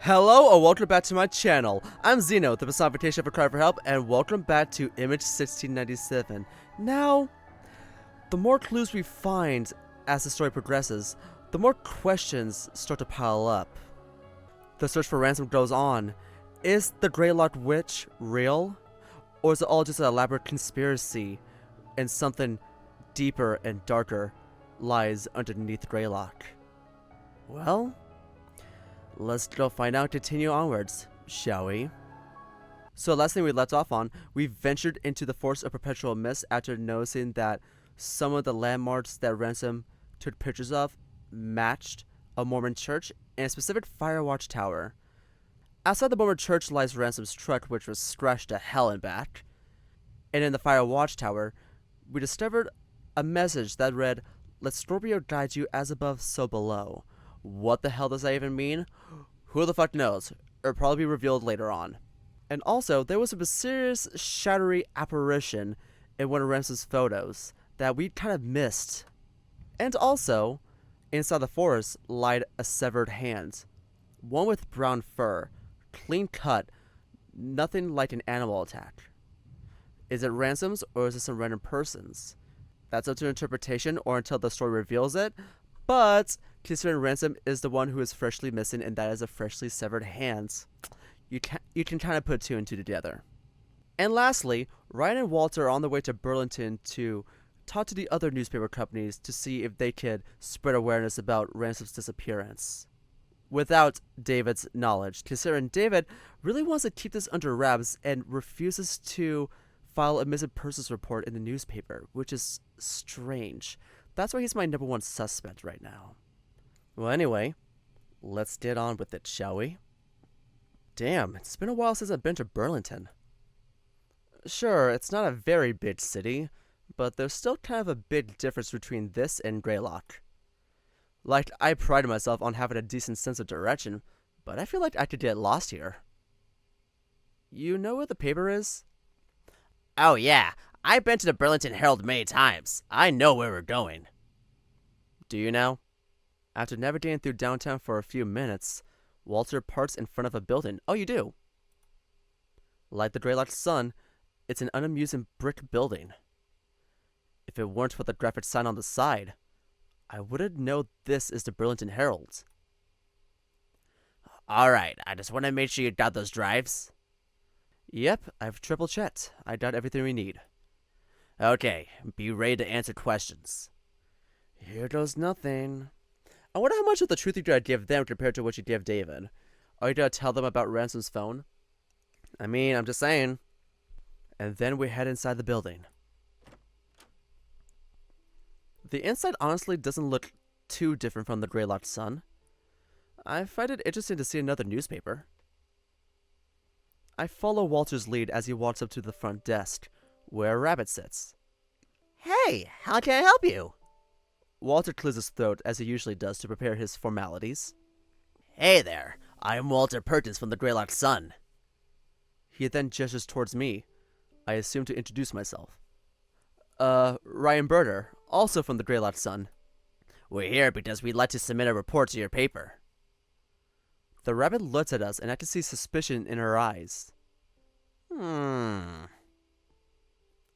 Hello and welcome back to my channel. I'm Xeno, the personification of a cry for help, and welcome back to Image 1697. Now, the more clues we find as the story progresses, the more questions start to pile up. The search for Ransom goes on. Is the Greylock witch real? Or is it all just an elaborate conspiracy and something deeper and darker lies underneath Greylock? Well, let's go find out and continue onwards, shall we? So last thing we left off on, we ventured into the Forest of Perpetual Mist after noticing that some of the landmarks that Ransom took pictures of matched a Mormon church and a specific fire watchtower. Outside the Mormon church lies Ransom's truck, which was scratched to hell and back. And in the fire watchtower, we discovered a message that read, "Let Scorpio guide you as above, so below." What the hell does that even mean? Who the fuck knows? It'll probably be revealed later on. And also, there was a mysterious, shadowy apparition in one of Ransom's photos that we kind of missed. And also, inside the forest lied a severed hand. One with brown fur, clean cut, nothing like an animal attack. Is it Ransom's or is it some random person's? That's up to interpretation or until the story reveals it, but considering Ransom is the one who is freshly missing and that is a freshly severed hand, you can kind of put two and two together. And lastly, Ryan and Walter are on their way to Burlington to talk to the other newspaper companies to see if they could spread awareness about Ransom's disappearance. Without David's knowledge, considering David really wants to keep this under wraps and refuses to file a missing persons report in the newspaper, which is strange. That's why he's my number one suspect right now. Well, anyway, let's get on with it, shall we? Damn, it's been a while since I've been to Burlington. Sure, it's not a very big city, but there's still kind of a big difference between this and Greylock. Like, I pride myself on having a decent sense of direction, but I feel like I could get lost here. You know where the paper is? Oh yeah, I've been to the Burlington Herald many times. I know where we're going. Do you now? After navigating through downtown for a few minutes, Walter parks in front of a building. Oh, you do? Like the Greylock Sun, it's an unamusing brick building. If it weren't for the graphic sign on the side, I wouldn't know this is the Burlington Herald. Alright, I just want to make sure you got those drives. Yep, I've triple checked. I got everything we need. Okay, be ready to answer questions. Here goes nothing. I wonder how much of the truth you gotta give them compared to what you give David. Are you gonna tell them about Ransom's phone? I mean, I'm just saying. And then we head inside the building. The inside honestly doesn't look too different from the Greylock Sun. I find it interesting to see another newspaper. I follow Walter's lead as he walks up to the front desk, where a rabbit sits. Hey, how can I help you? Walter clears his throat as he usually does to prepare his formalities. Hey there, I'm Walter Perkins from the Greylock Sun. He then gestures towards me, I assume to introduce myself. Ryan Birder, also from the Greylock Sun. We're here because we'd like to submit a report to your paper. The rabbit looks at us and I can see suspicion in her eyes.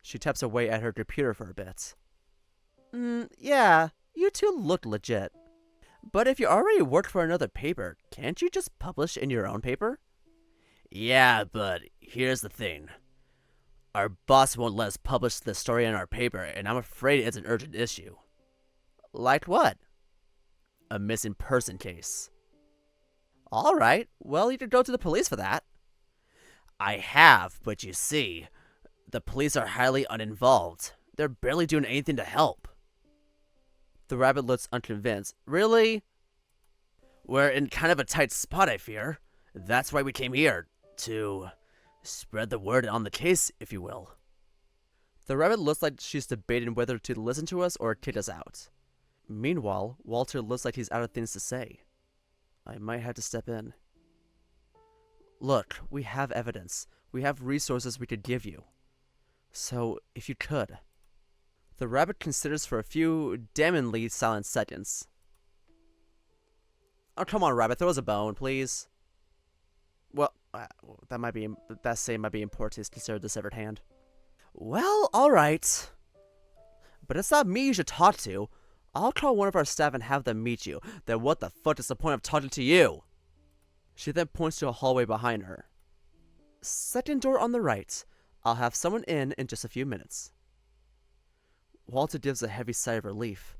She taps away at her computer for a bit. Yeah, you two look legit. But if you already work for another paper, can't you just publish in your own paper? Yeah, but here's the thing. Our boss won't let us publish the story in our paper, and I'm afraid it's an urgent issue. Like what? A missing person case. Alright, well, you could go to the police for that. I have, but you see, the police are highly uninvolved. They're barely doing anything to help. The rabbit looks unconvinced. Really? We're in kind of a tight spot, I fear. That's why we came here, to spread the word on the case, if you will. The rabbit looks like she's debating whether to listen to us or kick us out. Meanwhile, Walter looks like he's out of things to say. I might have to step in. Look, we have evidence. We have resources we could give you. So, if you could. The rabbit considers for a few damningly silent seconds. Oh, come on, rabbit, throw us a bone, please. Uh, that same might be important to consider the severed hand. Well, alright. But it's not me you should talk to. I'll call one of our staff and have them meet you. Then what the fuck is the point of talking to you? She then points to a hallway behind her. Second door on the right. I'll have someone in just a few minutes. Walter gives a heavy sigh of relief.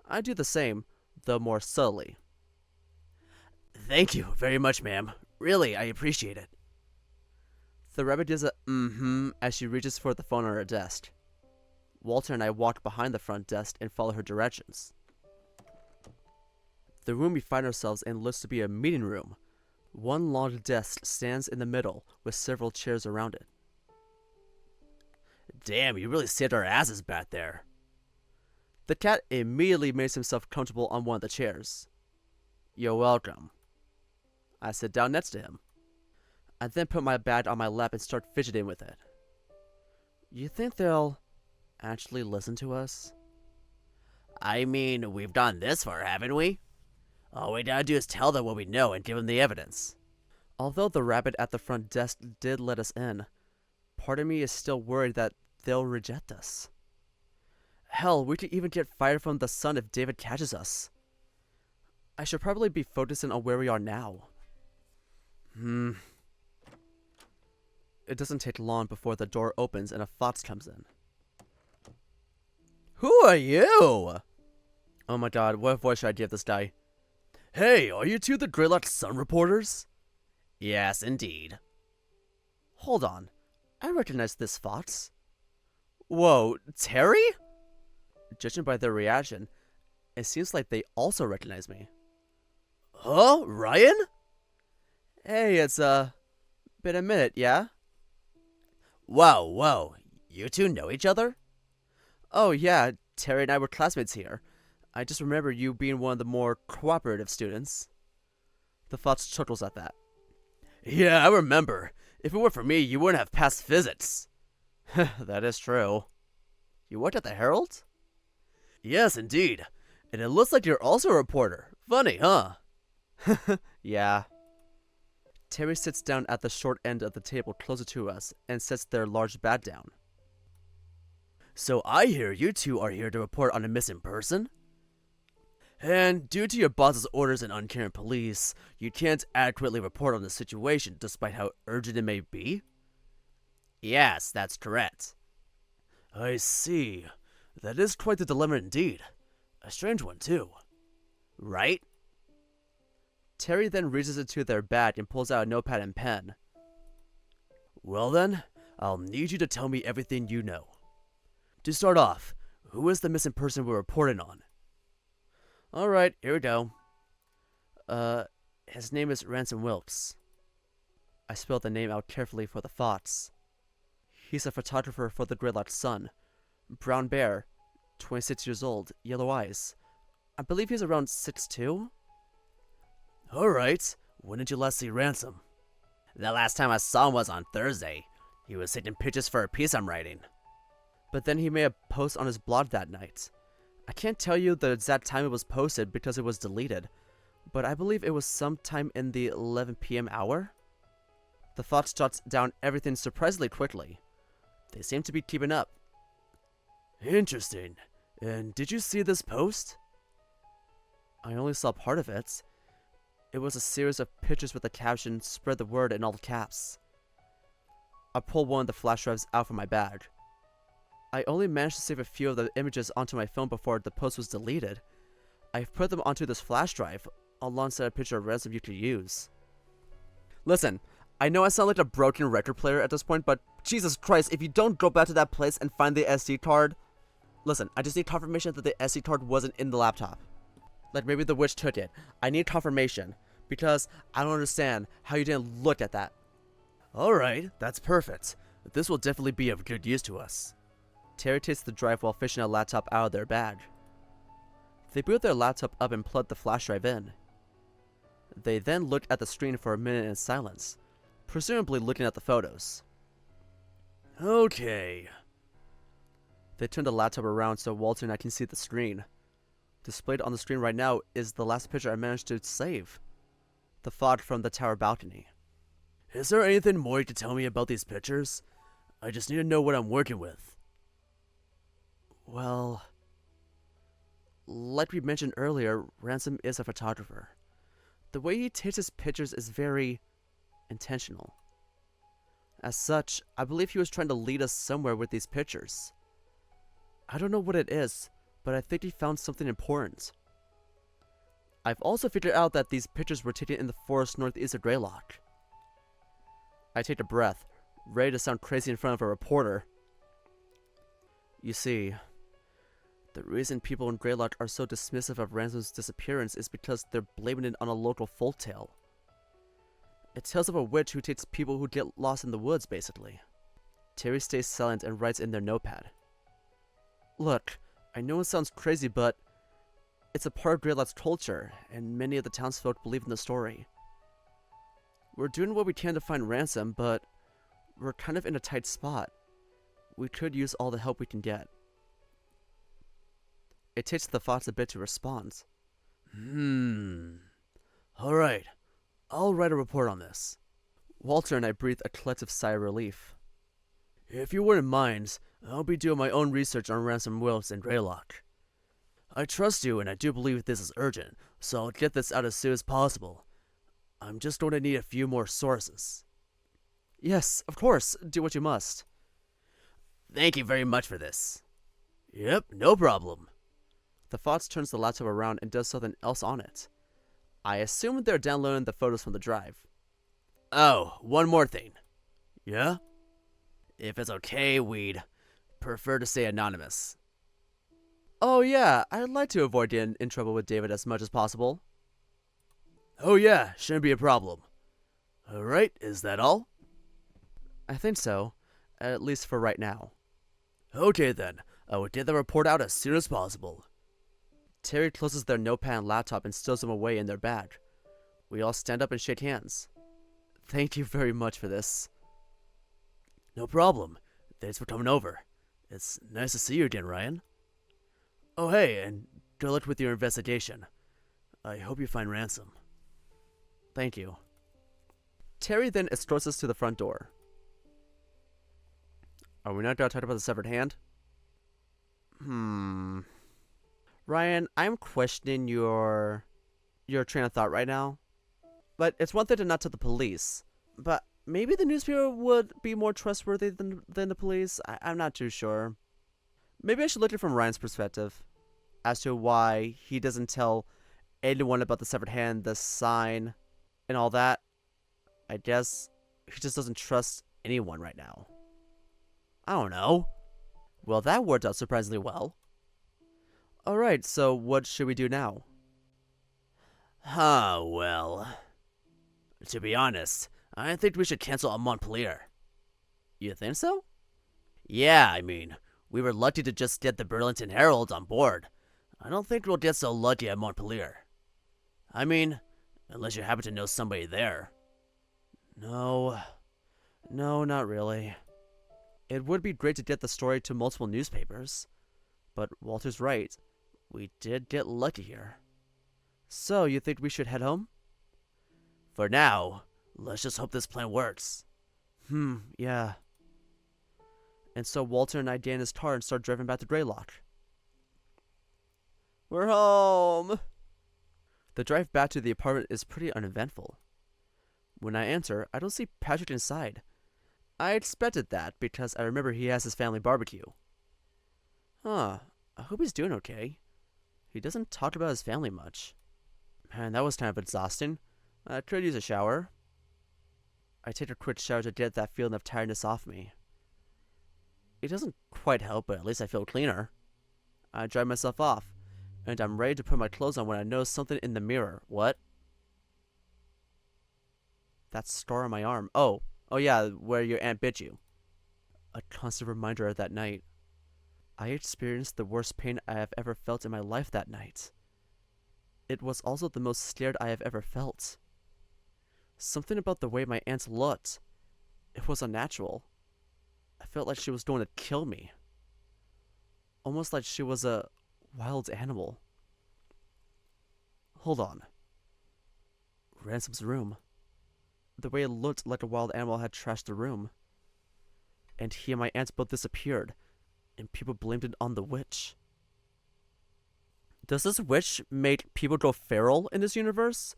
I do the same, though more subtly. Thank you very much, ma'am. Really, I appreciate it. The rabbit gives a as she reaches for the phone on her desk. Walter and I walk behind the front desk and follow her directions. The room we find ourselves in looks to be a meeting room. One long desk stands in the middle with several chairs around it. Damn, you really saved our asses back there. The cat immediately makes himself comfortable on one of the chairs. You're welcome. I sit down next to him. I then put my bag on my lap and start fidgeting with it. You think they'll actually listen to us? I mean, we've gone this far, haven't we? All we gotta do is tell them what we know and give them the evidence. Although the rabbit at the front desk did let us in, part of me is still worried that they'll reject us. Hell, we could even get fired from the sun if David catches us. I should probably be focusing on where we are now. It doesn't take long before the door opens and a fox comes in. Who are you? Oh my god, what voice should I give this guy? Hey, are you two the Greylock Sun reporters? Yes, indeed. Hold on. I recognize this fox. Whoa, Terry? Judging by their reaction, it seems like they also recognize me. Huh? Ryan? Hey, it's been a minute, yeah? Whoa. You two know each other? Oh yeah, Terry and I were classmates here. I just remember you being one of the more cooperative students. The fox chuckles at that. Yeah, I remember. If it weren't for me, you wouldn't have passed physics. That is true. You worked at the Herald? Yes, indeed. And it looks like you're also a reporter. Funny, huh? Yeah. Terry sits down at the short end of the table closer to us and sets their large bag down. So I hear you two are here to report on a missing person? And due to your boss's orders and uncaring police, you can't adequately report on the situation despite how urgent it may be? Yes, that's correct. I see. That is quite the dilemma indeed. A strange one, too. Right? Terry then reaches into their bag and pulls out a notepad and pen. Well then, I'll need you to tell me everything you know. To start off, who is the missing person we're reporting on? Alright, here we go. His name is Ransom Wilkes. I spelled the name out carefully for the fox. He's a photographer for the Greylock Sun. Brown bear, 26 years old, yellow eyes. I believe he's around 6'2". Alright, when did you last see Ransom? The last time I saw him was on Thursday. He was taking pictures for a piece I'm writing. But then he made a post on his blog that night. I can't tell you the exact time it was posted because it was deleted, but I believe it was sometime in the 11 p.m. hour. The fox jots down everything surprisingly quickly. They seem to be keeping up. Interesting. And did you see this post? I only saw part of it. It was a series of pictures with the caption, "Spread the word" in all caps. I pulled one of the flash drives out from my bag. I only managed to save a few of the images onto my phone before the post was deleted. I've put them onto this flash drive, alongside a picture of Ransom you could use. Listen, I know I sound like a broken record player at this point, but Jesus Christ, if you don't go back to that place and find the SD card... Listen, I just need confirmation that the SD card wasn't in the laptop. Like maybe the witch took it. I need confirmation, because I don't understand how you didn't look at that. Alright, that's perfect. This will definitely be of good use to us. Terry takes the drive while fishing a laptop out of their bag. They boot their laptop up and plug the flash drive in. They then look at the screen for a minute in silence, presumably looking at the photos. Okay. They turn the laptop around so Walter and I can see the screen. Displayed on the screen right now is the last picture I managed to save. The fog from the tower balcony. Is there anything more you can tell me about these pictures? I just need to know what I'm working with. Well, like we mentioned earlier, Ransom is a photographer. The way he takes his pictures is very intentional. As such, I believe he was trying to lead us somewhere with these pictures. I don't know what it is, but I think he found something important. I've also figured out that these pictures were taken in the forest northeast of Greylock. I take a breath, ready to sound crazy in front of a reporter. You see, the reason people in Greylock are so dismissive of Ransom's disappearance is because they're blaming it on a local folktale. It tells of a witch who takes people who get lost in the woods, basically. Terry stays silent and writes in their notepad. Look, I know it sounds crazy, but it's a part of Greylock's culture, and many of the townsfolk believe in the story. We're doing what we can to find Ransom, but we're kind of in a tight spot. We could use all the help we can get. It takes the thoughts a bit to respond. Alright, I'll write a report on this. Walter and I breathe a collective sigh of relief. If you wouldn't mind, I'll be doing my own research on Ransom Wilkes and Greylock. I trust you and I do believe this is urgent, so I'll get this out as soon as possible. I'm just going to need a few more sources. Yes, of course, do what you must. Thank you very much for this. Yep, no problem. The Fox turns the laptop around and does something else on it. I assume they're downloading the photos from the drive. Oh, one more thing. Yeah? If it's okay, we'd prefer to stay anonymous. Oh yeah, I'd like to avoid getting in trouble with David as much as possible. Oh yeah, shouldn't be a problem. Alright, is that all? I think so, at least for right now. Okay then, I will get the report out as soon as possible. Terry closes their notepad and laptop and stows them away in their bag. We all stand up and shake hands. Thank you very much for this. No problem. Thanks for coming over. It's nice to see you again, Ryan. Oh hey, and good luck with your investigation. I hope you find Ransom. Thank you. Terry then escorts us to the front door. Are we not going to talk about the severed hand? Ryan, I'm questioning your train of thought right now. But it's one thing to not tell the police. But maybe the newspaper would be more trustworthy than the police. I'm not too sure. Maybe I should look at it from Ryan's perspective. As to why he doesn't tell anyone about the severed hand, the sign, and all that. I guess he just doesn't trust anyone right now. I don't know. Well, that worked out surprisingly well. Alright, so what should we do now? Well. To be honest, I think we should cancel on Montpelier. You think so? Yeah, I mean, we were lucky to just get the Burlington Herald on board. I don't think we'll get so lucky at Montpelier. I mean, unless you happen to know somebody there. No, not really. It would be great to get the story to multiple newspapers. But Walter's right. We did get lucky here. So, you think we should head home? For now, let's just hope this plan works. Yeah. And so Walter and I get in his car and start driving back to Greylock. We're home! The drive back to the apartment is pretty uneventful. When I enter, I don't see Patrick inside. I expected that because I remember he has his family barbecue. I hope he's doing okay. He doesn't talk about his family much. Man, that was kind of exhausting. I could use a shower. I take a quick shower to get that feeling of tiredness off me. It doesn't quite help, but at least I feel cleaner. I dry myself off, and I'm ready to put my clothes on when I notice something in the mirror. What? That scar on my arm. Oh yeah, where your aunt bit you. A constant reminder of that night. I experienced the worst pain I have ever felt in my life that night. It was also the most scared I have ever felt. Something about the way my aunt looked. It was unnatural. I felt like she was going to kill me. Almost like she was a wild animal. Hold on. Ransom's room. the way it looked like a wild animal had trashed the room. And he and my aunt both disappeared, and people blamed it on the witch. Does this witch make people go feral in this universe?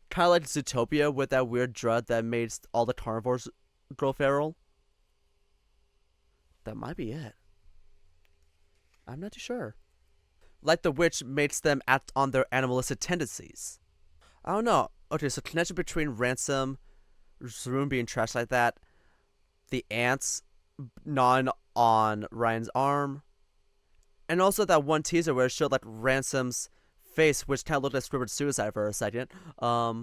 Kind of like Zootopia with that weird drug that made all the carnivores go feral? That might be it. I'm not too sure. Like the witch makes them act on their animalistic tendencies. I don't know. Okay, so connection between Ransom, room being trashed like that, the ants gnawing on Ryan's arm, and also that one teaser where it showed like Ransom's face, which kind of looked like scripted suicide for a second. I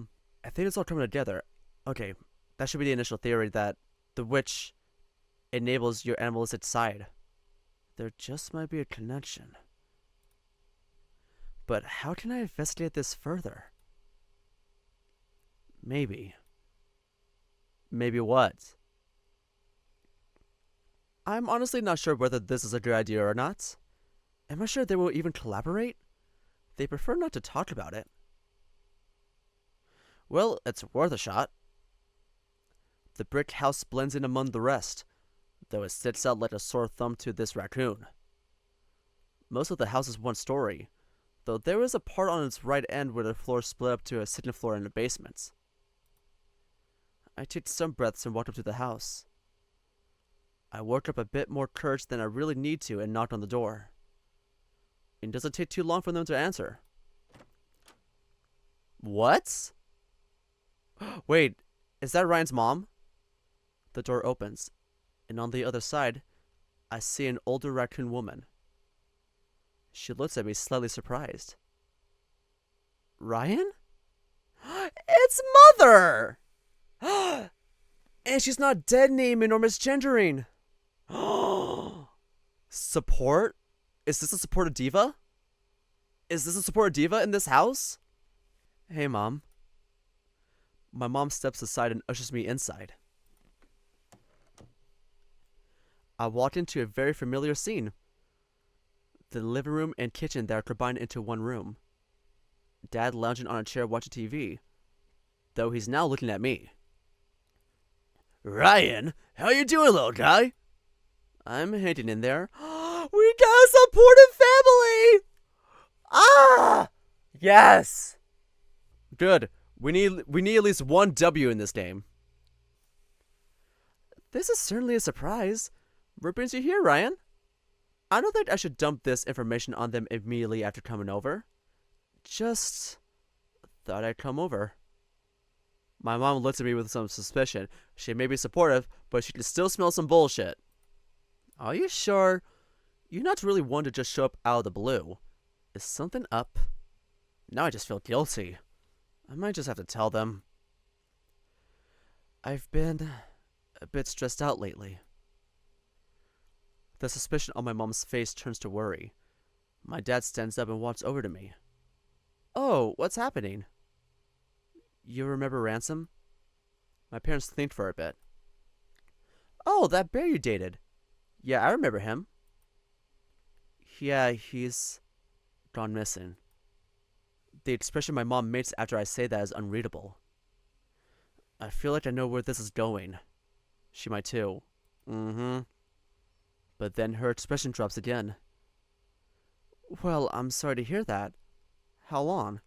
think it's all coming together. Okay, that should be the initial theory, that the witch enables your animalistic side. There just might be a connection. But how can I investigate this further? Maybe. Maybe what? I'm honestly not sure whether this is a good idea or not. Am I sure they will even collaborate? They prefer not to talk about it. Well, it's worth a shot. The brick house blends in among the rest, though it sticks out like a sore thumb to this raccoon. Most of the house is one story, though there is a part on its right end where the floor split up to a second floor and a basement. I took some breaths and walked up to the house. I worked up a bit more courage than I really need to and knocked on the door. It doesn't take too long for them to answer. What? Wait, is that Ryan's mom? The door opens, and on the other side, I see an older raccoon woman. She looks at me slightly surprised. Ryan? It's Mother! And she's not dead naming or misgendering. Support? Is this a supportive diva? Is this a supportive diva in this house? Hey, Mom. My mom steps aside and ushers me inside. I walked into a very familiar scene. The living room and kitchen that are combined into one room. Dad lounging on a chair watching TV, though he's now looking at me. Ryan, how you doing, little guy? I'm hanging in there. We got a supportive family! Ah! Yes! Good. We need at least one W in this game. This is certainly a surprise. What brings you here, Ryan? I don't think I should dump this information on them immediately after coming over. Just thought I'd come over. My mom looks at me with some suspicion. She may be supportive, but she can still smell some bullshit. Are you sure? You're not really one to just show up out of the blue. Is something up? Now I just feel guilty. I might just have to tell them. I've been a bit stressed out lately. The suspicion on my mom's face turns to worry. My dad stands up and walks over to me. Oh, what's happening? You remember Ransom? My parents think for a bit. Oh, that bear you dated. Yeah, I remember him. Yeah, he's gone missing. The expression my mom makes after I say that is unreadable. I feel like I know where this is going. She might too. But then her expression drops again. Well, I'm sorry to hear that. How long?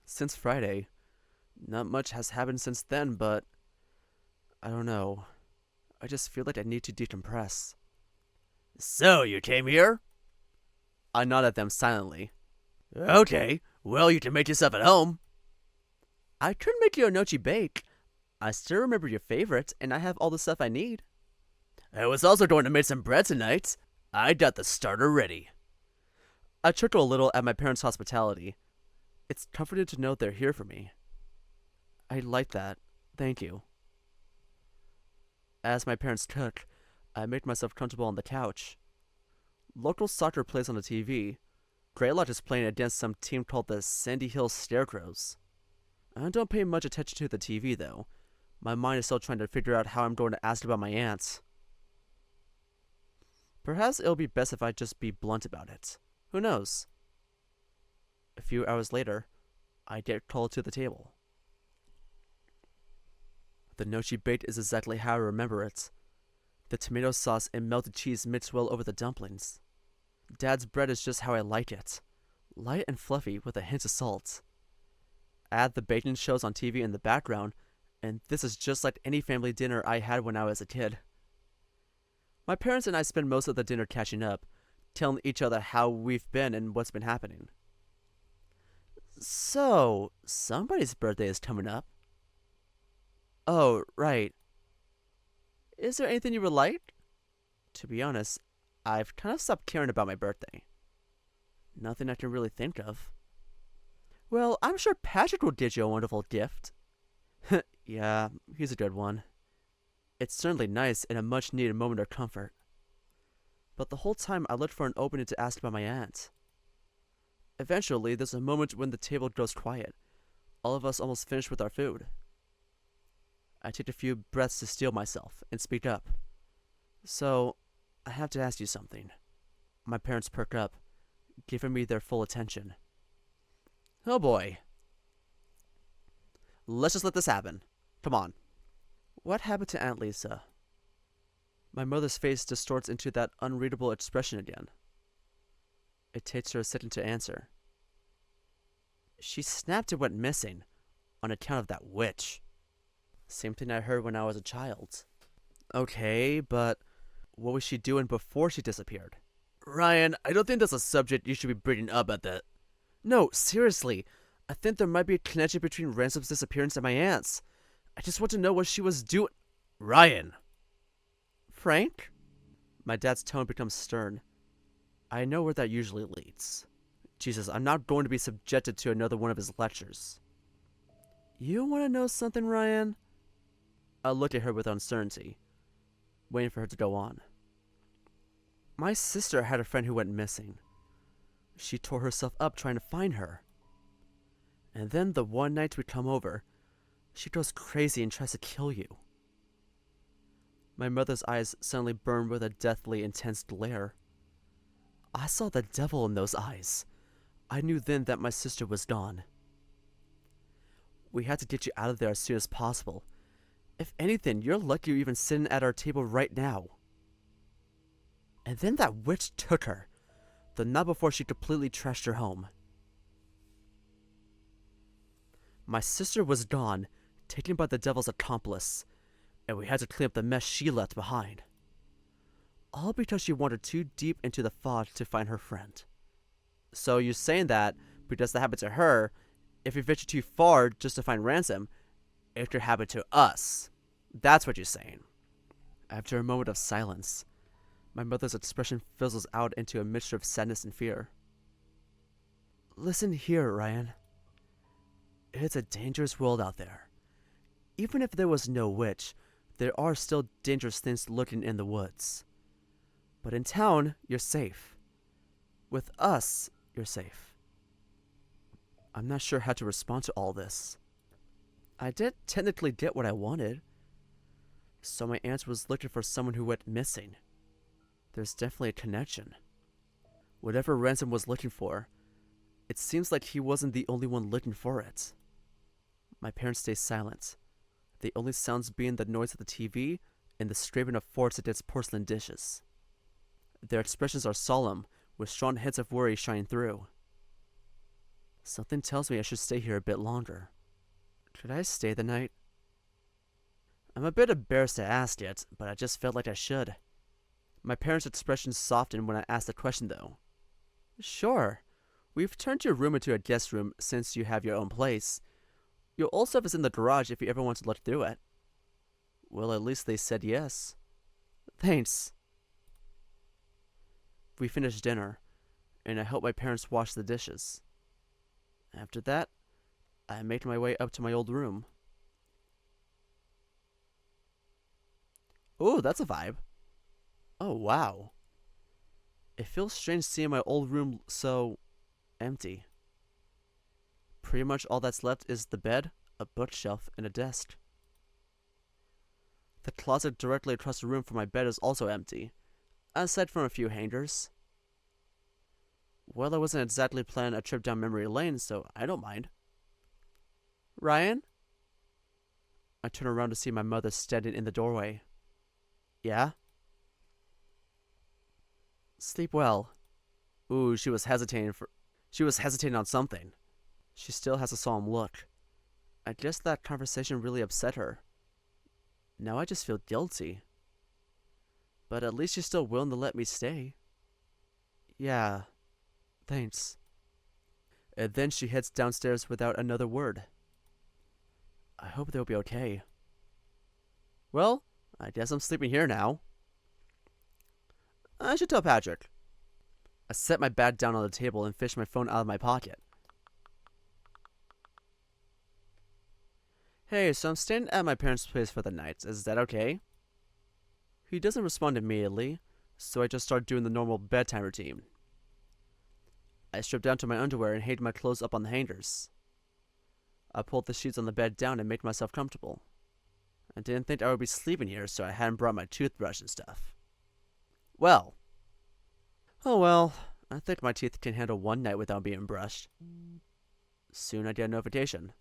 Since Friday. Not much has happened since then, but I don't know. I just feel like I need to decompress. So, you came here? I nod at them silently. Okay, well, you can make yourself at home. I could make you a nochi bake. I still remember your favorite, and I have all the stuff I need. I was also going to make some bread tonight. I got the starter ready. I chuckle a little at my parents' hospitality. It's comforting to know they're here for me. I like that. Thank you. As my parents cook, I make myself comfortable on the couch. Local soccer plays on the TV. Greylock is playing against some team called the Sandy Hill Scarecrows. I don't pay much attention to the TV, though. My mind is still trying to figure out how I'm going to ask about my aunts. Perhaps it'll be best if I just be blunt about it. Who knows? A few hours later, I get called to the table. The note she baked is exactly how I remember it. The tomato sauce and melted cheese mixed well over the dumplings. Dad's bread is just how I like it. Light and fluffy with a hint of salt. Add the baking shows on TV in the background, and this is just like any family dinner I had when I was a kid. My parents and I spend most of the dinner catching up, telling each other how we've been and what's been happening. So, somebody's birthday is coming up. Oh, right. Is there anything you would like? To be honest, I've kind of stopped caring about my birthday. Nothing I can really think of. Well, I'm sure Patrick will get you a wonderful gift. Yeah, he's a good one. It's certainly nice and a much needed moment of comfort. But the whole time I looked for an opening to ask about my aunt. Eventually, there's a moment when the table goes quiet. All of us almost finished with our food. I take a few breaths to steel myself and speak up. So, I have to ask you something. My parents perk up, giving me their full attention. Oh boy. Let's just let this happen. Come on. What happened to Aunt Lisa? My mother's face distorts into that unreadable expression again. It takes her a second to answer. She snapped and went missing, on account of that witch. Same thing I heard when I was a child. Okay, but what was she doing before she disappeared? Ryan, I don't think that's a subject you should be bringing up at that. No, seriously. I think there might be a connection between Ransom's disappearance and my aunt's. I just want to know what she was doing. Ryan! Frank? My dad's tone becomes stern. I know where that usually leads. Jesus, I'm not going to be subjected to another one of his lectures. You want to know something, Ryan? I look at her with uncertainty, waiting for her to go on. My sister had a friend who went missing. She tore herself up trying to find her. And then the one night we come over, she goes crazy and tries to kill you. My mother's eyes suddenly burn with a deathly intense glare. I saw the devil in those eyes. I knew then that my sister was gone. We had to get you out of there as soon as possible. If anything, you're lucky you're even sitting at our table right now. And then that witch took her, the night before she completely trashed her home. My sister was gone, taken by the devil's accomplice, and we had to clean up the mess she left behind. All because she wandered too deep into the fog to find her friend. So you're saying that, because that happened to her, if we venture too far just to find Ransom, it could happen to us. That's what you're saying. After a moment of silence, my mother's expression fizzles out into a mixture of sadness and fear. Listen here, Ryan. It's a dangerous world out there. Even if there was no witch, there are still dangerous things lurking in the woods. But in town, you're safe. With us, you're safe. I'm not sure how to respond to all this. I did technically get what I wanted. So my aunt was looking for someone who went missing. There's definitely a connection. Whatever Ransom was looking for, it seems like he wasn't the only one looking for it. My parents stay silent, the only sounds being the noise of the TV and the scraping of forks against porcelain dishes. Their expressions are solemn, with strong hints of worry shining through. Something tells me I should stay here a bit longer. Could I stay the night? I'm a bit embarrassed to ask it, but I just felt like I should. My parents' expression softened when I asked the question, though. Sure. We've turned your room into a guest room since you have your own place. Your old stuff is in the garage if you ever want to look through it. Well, at least they said yes. Thanks. We finished dinner, and I helped my parents wash the dishes. After that, I made my way up to my old room. Ooh, that's a vibe. Oh, wow. It feels strange seeing my old room so empty. Pretty much all that's left is the bed, a bookshelf, and a desk. The closet directly across the room from my bed is also empty, aside from a few hangers. Well, I wasn't exactly planning a trip down memory lane, so I don't mind. Ryan? I turn around to see my mother standing in the doorway. Yeah? Sleep well. Ooh, she was hesitating on something. She still has a solemn look. I guess that conversation really upset her. Now I just feel guilty. But at least she's still willing to let me stay. Yeah, thanks. And then she heads downstairs without another word. I hope they'll be okay. Well, I guess I'm sleeping here now. I should tell Patrick. I set my bag down on the table and fish my phone out of my pocket. Hey, so I'm staying at my parents' place for the night. Is that okay? He doesn't respond immediately, so I just start doing the normal bedtime routine. I strip down to my underwear and hang my clothes up on the hangers. I pulled the sheets on the bed down and made myself comfortable. I didn't think I would be sleeping here, so I hadn't brought my toothbrush and stuff. Oh well, I think my teeth can handle one night without being brushed. Soon I get a notification.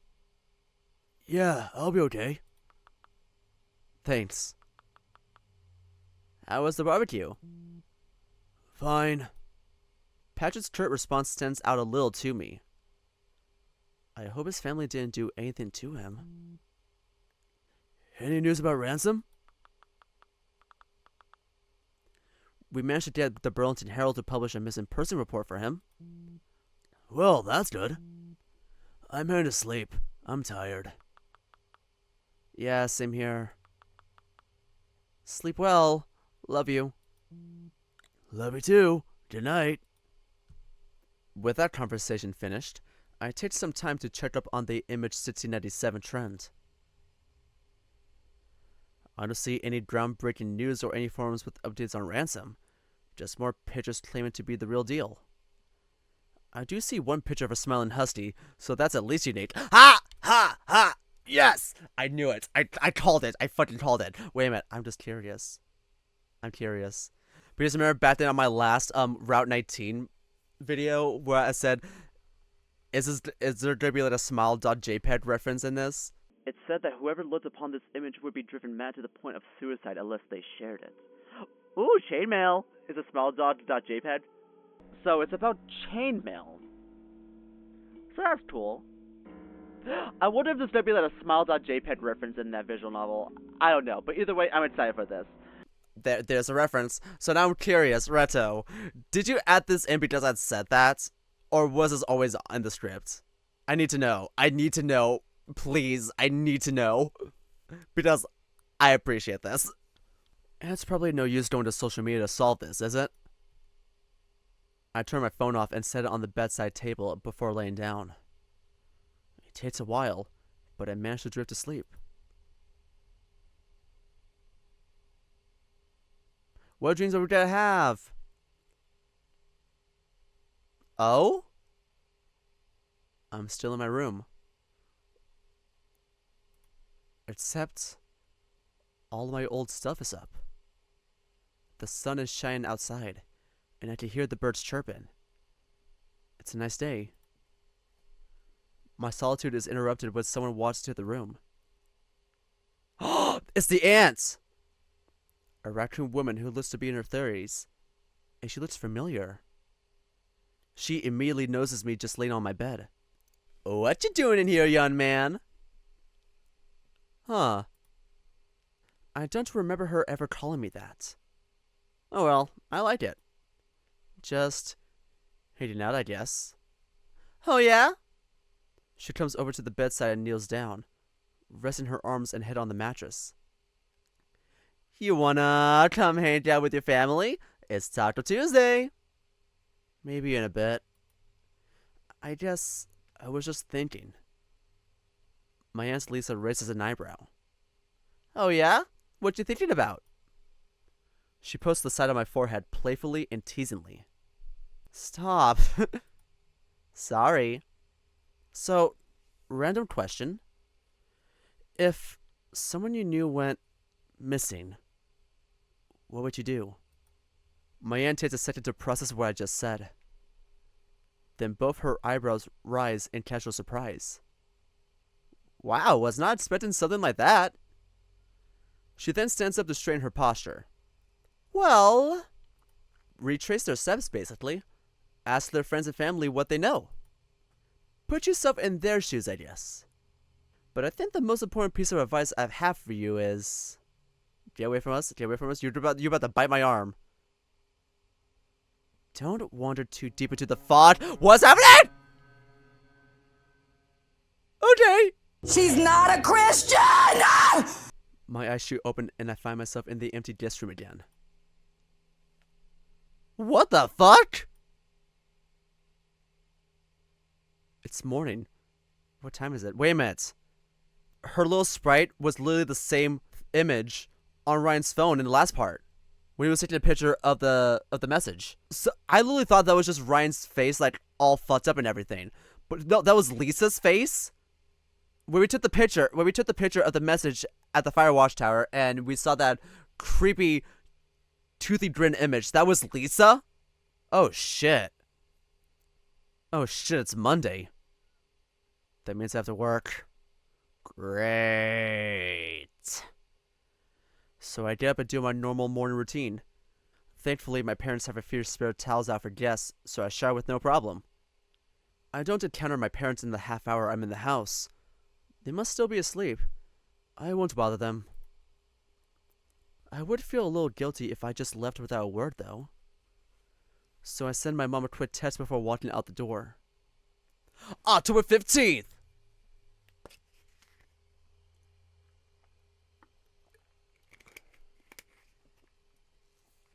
Yeah, I'll be okay. Thanks. How was the barbecue? Fine. Patrick's curt response stands out a little to me. I hope his family didn't do anything to him. Any news about Ransom? We managed to get the Burlington Herald to publish a missing person report for him. Well, that's good. I'm heading to sleep. I'm tired. Yeah, same here. Sleep well. Love you. Love you too. Good night. With that conversation finished, I take some time to check up on the Image 1697 trend. I don't see any groundbreaking news or any forums with updates on Ransom. Just more pictures claiming to be the real deal. I do see one picture of a smiling husky, so that's at least unique. Ha! Ha! Ha! Yes! I knew it. I called it. I fucking called it. Wait a minute. I'm just curious. I'm curious. Because remember back then on my last Route 19 video where I said, is there gonna be like a smile.jpg reference in this? It said that whoever looked upon this image would be driven mad to the point of suicide unless they shared it. Ooh, chainmail is a smile.jpg. So it's about chainmail. So that's cool. I wonder if there's gonna be like a smile.jpg reference in that visual novel. I don't know, but either way, I'm excited for this. There's a reference. So now I'm curious, Rhettoe, did you add this in because I said that? Or was this always in the script? I need to know. I need to know. Please, I need to know. Because I appreciate this. And it's probably no use going to social media to solve this, is it? I turn my phone off and set it on the bedside table before laying down. It takes a while, but I manage to drift to sleep. What dreams are we gonna have? Oh? I'm still in my room. Except all my old stuff is up. The sun is shining outside, and I can hear the birds chirping. It's a nice day. My solitude is interrupted when someone walks into the room. It's the ants! A raccoon woman who looks to be in her 30s, and she looks familiar. She immediately notices me just laying on my bed. What you doing in here, young man? Huh. I don't remember her ever calling me that. Oh well, I like it. Just hanging out, I guess. Oh yeah? She comes over to the bedside and kneels down, resting her arms and head on the mattress. You wanna come hang out with your family? It's Taco Tuesday. Maybe in a bit. I guess I was just thinking. My Aunt Lisa raises an eyebrow. Oh yeah? What you thinking about? She pokes the side of my forehead playfully and teasingly. Stop. Sorry. So, random question. If someone you knew went missing, what would you do? My aunt takes a second to process what I just said. Then both her eyebrows rise in casual surprise. Wow, was not expecting something like that. She then stands up to straighten her posture. Well, retrace their steps basically. Ask their friends and family what they know. Put yourself in their shoes, I guess. But I think the most important piece of advice I have for you is... Get away from us, get away from us. You're about to bite my arm. Don't wander too deep into the fog. What's happening? Okay. She's not a Christian! My eyes shoot open and I find myself in the empty guest room again. What the fuck? It's morning. What time is it? Wait a minute. Her little sprite was literally the same image on Ryan's phone in the last part when he was taking a picture of the message. So I literally thought that was just Ryan's face, like all fucked up and everything. But no, that was Lisa's face. When we took the picture of the message at the fire watchtower and we saw that creepy toothy grin image, that was Lisa? Oh shit. Oh shit, it's Monday. That means I have to work. Great. So I get up and do my normal morning routine. Thankfully, my parents have a few spare towels out for guests, so I shower with no problem. I don't encounter my parents in the half hour I'm in the house. They must still be asleep. I won't bother them. I would feel a little guilty if I just left without a word, though. So I send my mom a quick text before walking out the door. October 15th!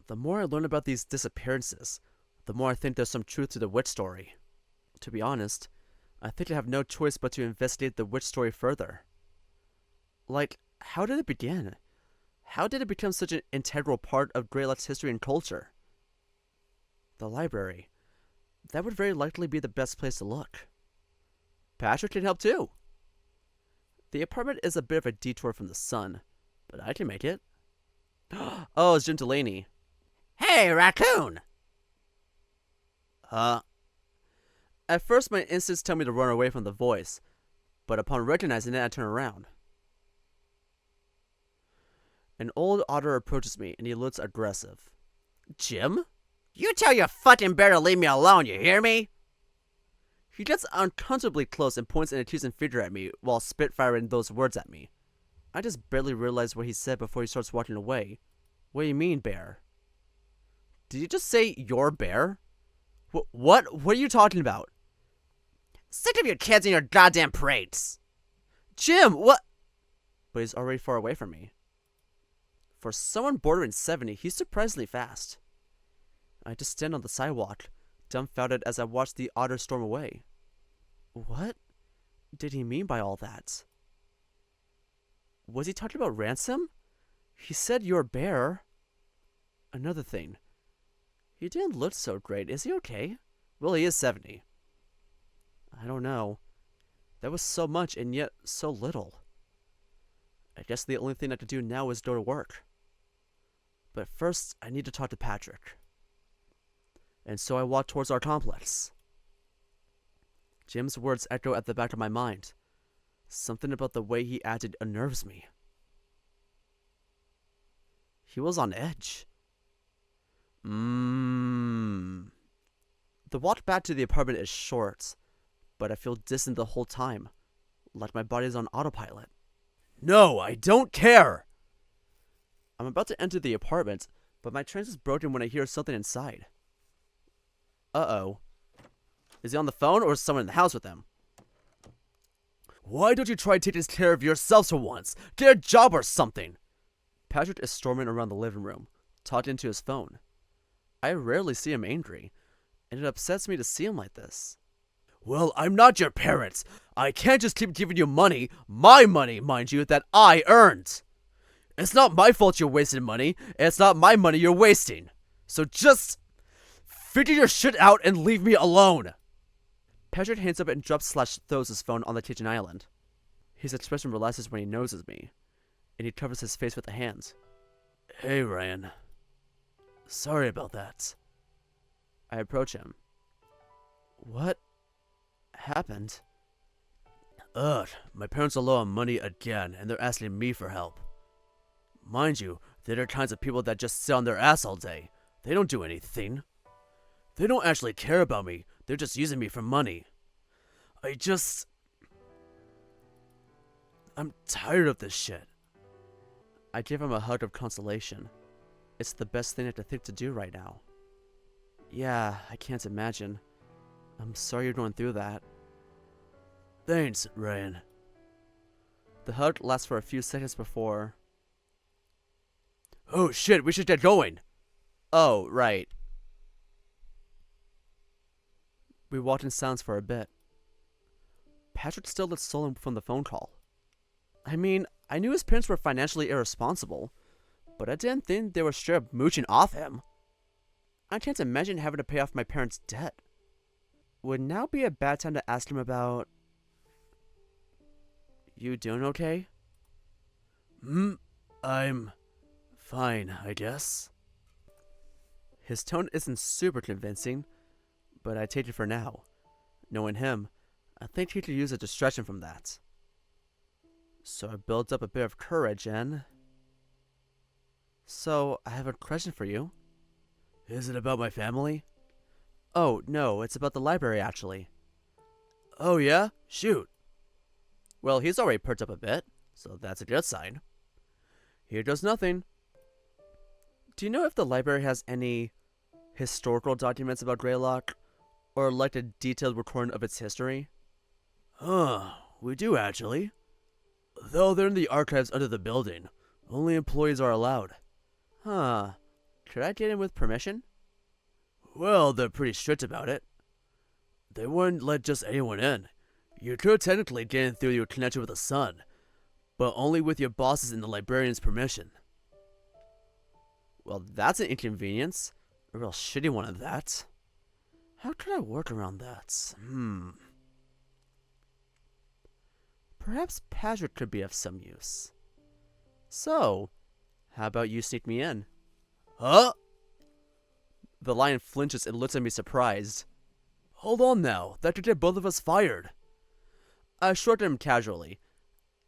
The more I learn about these disappearances, the more I think there's some truth to the witch story. To be honest, I think I have no choice but to investigate the witch story further. Like, how did it begin? How did it become such an integral part of Greylock's history and culture? The library. That would very likely be the best place to look. Patrick can help too. The apartment is a bit of a detour from the sun, but I can make it. Oh, it's Jim Delaney. Hey, raccoon! At first, my instincts tell me to run away from the voice, but upon recognizing it, I turn around. An old otter approaches me, and he looks aggressive. Jim? You tell your fucking bear to leave me alone, you hear me? He gets uncomfortably close and points an accusing finger at me while spitfiring those words at me. I just barely realize what he said before he starts walking away. What do you mean, bear? Did you just say your bear? What are you talking about? Sick of your kids and your goddamn parades. Jim, what? But he's already far away from me. For someone bordering 70, he's surprisingly fast. I just stand on the sidewalk, dumbfounded as I watch the otter storm away. What did he mean by all that? Was he talking about Ransom? He said your bear. Another thing. He didn't look so great. Is he okay? Well, he is 70. I don't know. That was so much and yet so little. I guess the only thing I could do now is go to work. But first, I need to talk to Patrick. And so I walk towards our complex. Jim's words echo at the back of my mind. Something about the way he acted unnerves me. He was on edge. The walk back to the apartment is short, but I feel distant the whole time, like my body's on autopilot. No, I don't care! I'm about to enter the apartment, but my trance is broken when I hear something inside. Uh-oh. Is he on the phone or is someone in the house with him? Why don't you try taking care of yourselves for once? Get a job or something! Patrick is storming around the living room, talking into his phone. I rarely see him angry, and it upsets me to see him like this. Well, I'm not your parents. I can't just keep giving you money, my money, mind you, that I earned. It's not my fault you're wasting money, and it's not my money you're wasting. So just figure your shit out and leave me alone. Patrick hands up and drops/throws his phone on the kitchen island. His expression relaxes when he notices me, and he covers his face with a hand. Hey, Ryan. Sorry about that. I approach him. What happened? Ugh, my parents are low on money again, and they're asking me for help. Mind you, they're the kinds of people that just sit on their ass all day. They don't do anything. They don't actually care about me, they're just using me for money. I'm tired of this shit. I give him a hug of consolation. It's the best thing I can think to do right now. Yeah, I can't imagine. I'm sorry you're going through that. Thanks, Ryan. The hug lasts for a few seconds before... Oh shit, we should get going! Oh, right. We walked in silence for a bit. Patrick still looked sullen from the phone call. I mean, I knew his parents were financially irresponsible, but I didn't think they were straight up mooching off him. I can't imagine having to pay off my parents' debt. Would now be a bad time to ask him about... You doing okay? I'm fine, I guess. His tone isn't super convincing, but I take it for now. Knowing him, I think he could use a distraction from that. So I built up a bit of courage and... So, I have a question for you. Is it about my family? Oh, no, it's about the library, actually. Oh yeah? Shoot. Well, he's already perked up a bit, so that's a good sign. Here goes nothing. Do you know if the library has any historical documents about Greylock? Or like a detailed recording of its history? We do actually. Though they're in the archives under the building. Only employees are allowed. Huh. Could I get in with permission? Well, they're pretty strict about it. They wouldn't let just anyone in. You could technically get in through your connection with the sun, but only with your boss's and the librarian's permission. Well, that's an inconvenience. A real shitty one at that. How could I work around that? Perhaps Patrick could be of some use. So, how about you sneak me in? Huh? The lion flinches and looks at me surprised. Hold on now, that could get both of us fired. I shrugged at him casually,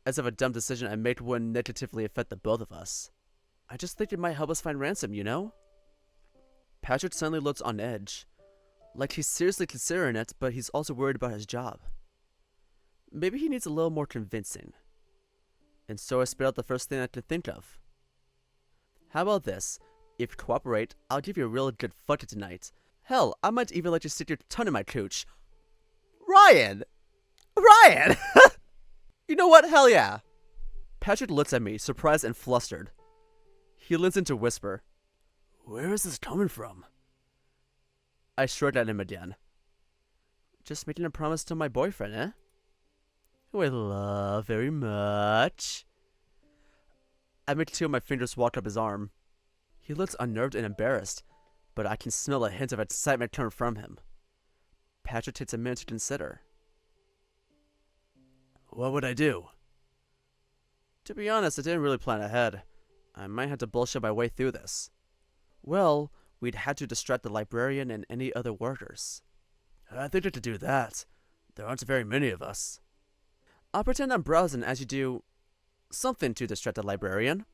as if a dumb decision I made wouldn't negatively affect the both of us. I just think it might help us find Ransom, you know? Patrick suddenly looks on edge. Like he's seriously considering it, but he's also worried about his job. Maybe he needs a little more convincing. And so I spit out the first thing I could think of. How about this? If you cooperate, I'll give you a real good fuck it tonight. Hell, I might even let you stick your tongue in my cooch. Ryan! Ryan! You know what? Hell yeah! Patrick looks at me, surprised and flustered. He leans in to whisper. Where is this coming from? I shrugged at him again. Just making a promise to my boyfriend, eh? Who I love very much. I make two of my fingers walk up his arm. He looks unnerved and embarrassed, but I can smell a hint of excitement coming from him. Patrick takes a minute to consider. What would I do? To be honest, I didn't really plan ahead. I might have to bullshit my way through this. Well, we'd had to distract the librarian and any other workers. I think I could do that. There aren't very many of us. I'll pretend I'm browsing as you do something to distract the librarian.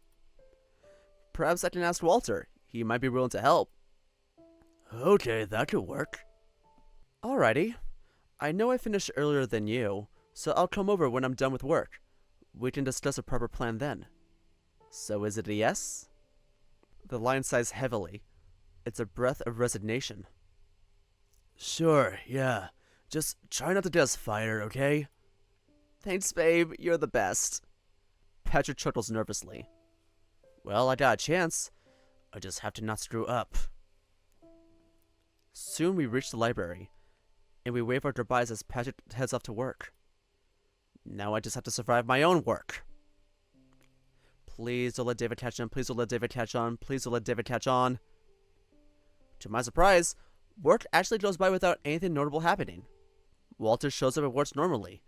Perhaps I can ask Walter. He might be willing to help. Okay, that could work. Alrighty. I know I finished earlier than you, so I'll come over when I'm done with work. We can discuss a proper plan then. So is it a yes? The lion sighs heavily. It's a breath of resignation. Sure, yeah. Just try not to get us fired, okay? Thanks, babe. You're the best. Patrick chuckles nervously. Well, I got a chance. I just have to not screw up. Soon we reach the library, and we wave our goodbyes as Patrick heads off to work. Now I just have to survive my own work. Please don't let David catch on. Please don't let David catch on. Please don't let David catch on. To my surprise, work actually goes by without anything notable happening. Walter shows up at work normally.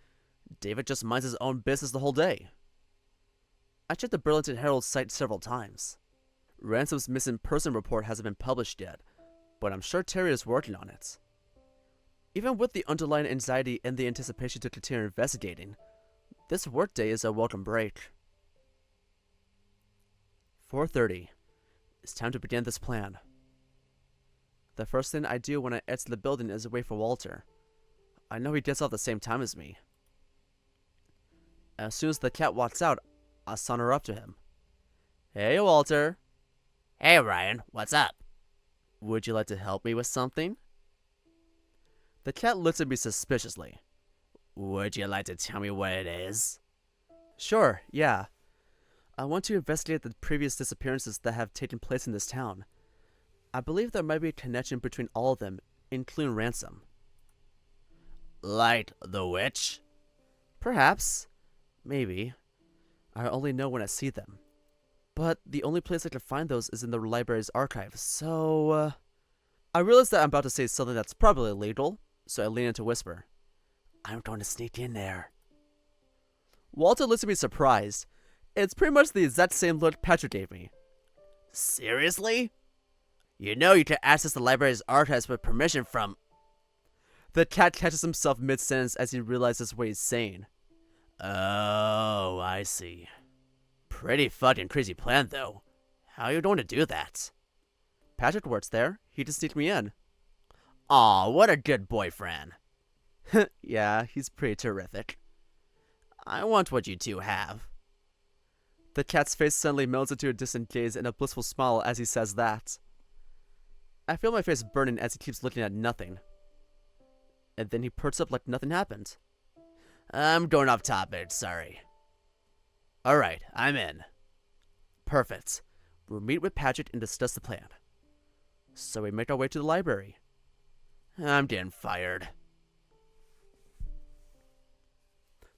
David just minds his own business the whole day. I checked the Burlington Herald site several times. Ransom's missing person report hasn't been published yet, but I'm sure Terry is working on it. Even with the underlying anxiety and the anticipation to continue investigating, This workday is a welcome break. 4:30. It's time to begin this plan. The first thing I do when I enter the building is wait for Walter. I know he gets off the same time as me. As soon as the cat walks out, I saunter up to him. Hey, Walter. Hey, Ryan, what's up? Would you like to help me with something? The cat looks at me suspiciously. Would you like to tell me what it is? Sure, yeah. I want to investigate the previous disappearances that have taken place in this town. I believe there might be a connection between all of them, including Ransom. Like the witch? Perhaps. Maybe. I only know when I see them. But the only place I can find those is in the library's archive, so... I realize that I'm about to say something that's probably illegal, so I lean in to whisper. I'm going to sneak in there. Walter looks at me surprised. It's pretty much the exact same look Patrick gave me. Seriously? You know you can access the library's archives with permission from... The cat catches himself mid-sentence as he realizes what he's saying. Oh, I see. Pretty fucking crazy plan, though. How are you going to do that? Patrick works there. He just sneaked me in. Aw, what a good boyfriend. Yeah, he's pretty terrific. I want what you two have. The cat's face suddenly melts into a distant gaze and a blissful smile as he says that. I feel my face burning as he keeps looking at nothing. And then he perks up like nothing happened. I'm going off topic, sorry. Alright, I'm in. Perfect. We'll meet with Patrick and discuss the plan. So we make our way to the library. I'm getting fired.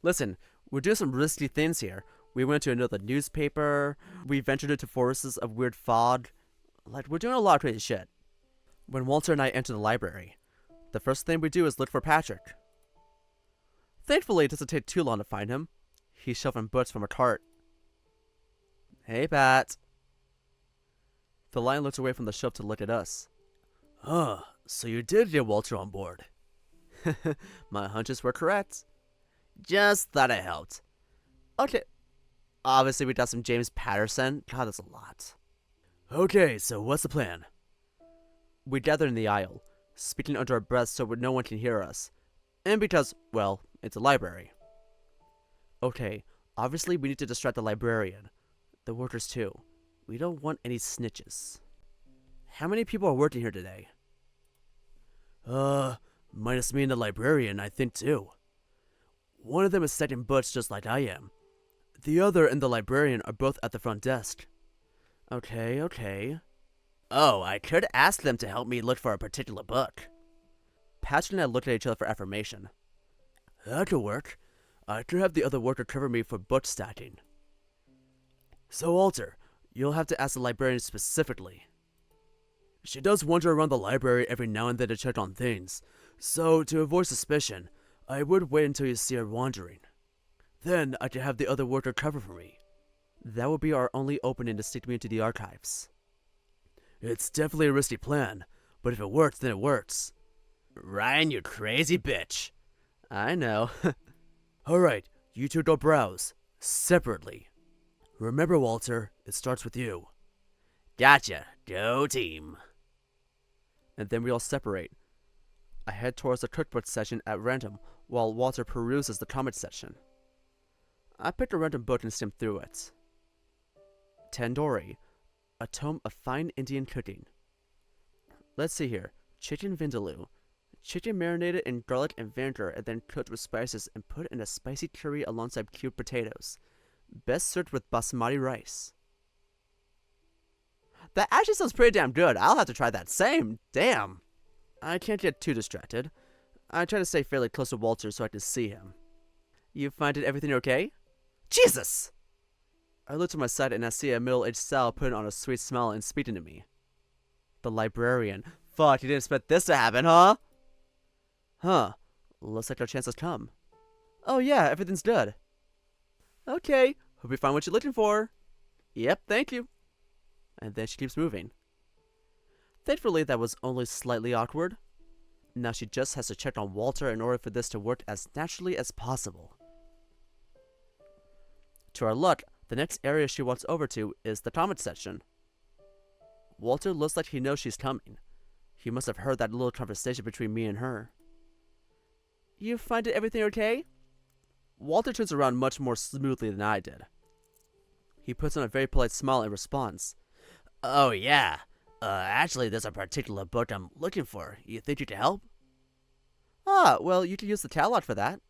Listen, we're doing some risky things here. We went to another newspaper. We ventured into forests of weird fog. Like, we're doing a lot of crazy shit. When Walter and I enter the library, the first thing we do is look for Patrick. Thankfully, it doesn't take too long to find him. He's shoving books from a cart. Hey, Pat. The lion looks away from the shelf to look at us. So you did get Walter on board. My hunches were correct. Just thought it helped. Okay. Obviously, we got some James Patterson. God, that's a lot. Okay, so what's the plan? We gather in the aisle, speaking under our breaths so no one can hear us. And because, well, it's a library. Okay, obviously we need to distract the librarian. The workers too. We don't want any snitches. How many people are working here today? Minus me and the librarian, I think too. One of them is setting butts just like I am. The other and the librarian are both at the front desk. Okay. Oh, I could ask them to help me look for a particular book. Patrick and I looked at each other for affirmation. That could work. I could have the other worker cover me for book stacking. So, Walter, you'll have to ask the librarian specifically. She does wander around the library every now and then to check on things, so to avoid suspicion, I would wait until you see her wandering. Then I could have the other worker cover for me. That would be our only opening to sneak me into the archives. It's definitely a risky plan, but if it works, then it works. Ryan, you crazy bitch. I know. Alright, you two go browse. Separately. Remember, Walter, it starts with you. Gotcha. Go team. And then we all separate. I head towards the cookbook section at random, while Walter peruses the comic section. I picked a random book and skimmed through it. Tandoori, a tome of fine Indian cooking. Let's see here. Chicken vindaloo. Chicken marinated in garlic and vinegar and then cooked with spices and put in a spicy curry alongside cubed potatoes. Best served with basmati rice. That actually sounds pretty damn good. I'll have to try that. Same. Damn. I can't get too distracted. I try to stay fairly close to Walter so I can see him. You finding everything okay? Jesus! I look to my side and I see a middle-aged sow putting on a sweet smile and speaking to me. The librarian. Fuck, you didn't expect this to happen, huh? Huh. Looks like our chance has come. Oh yeah, everything's good. Okay, hope you find what you're looking for. Yep, thank you. And then she keeps moving. Thankfully, that was only slightly awkward. Now she just has to check on Walter in order for this to work as naturally as possible. To our luck, the next area she walks over to is the comment section. Walter looks like he knows she's coming. He must have heard that little conversation between me and her. You find everything okay? Walter turns around much more smoothly than I did. He puts on a very polite smile in response. Oh, yeah. Actually, there's a particular book I'm looking for. You think you can help? Ah, well, you can use the catalog for that.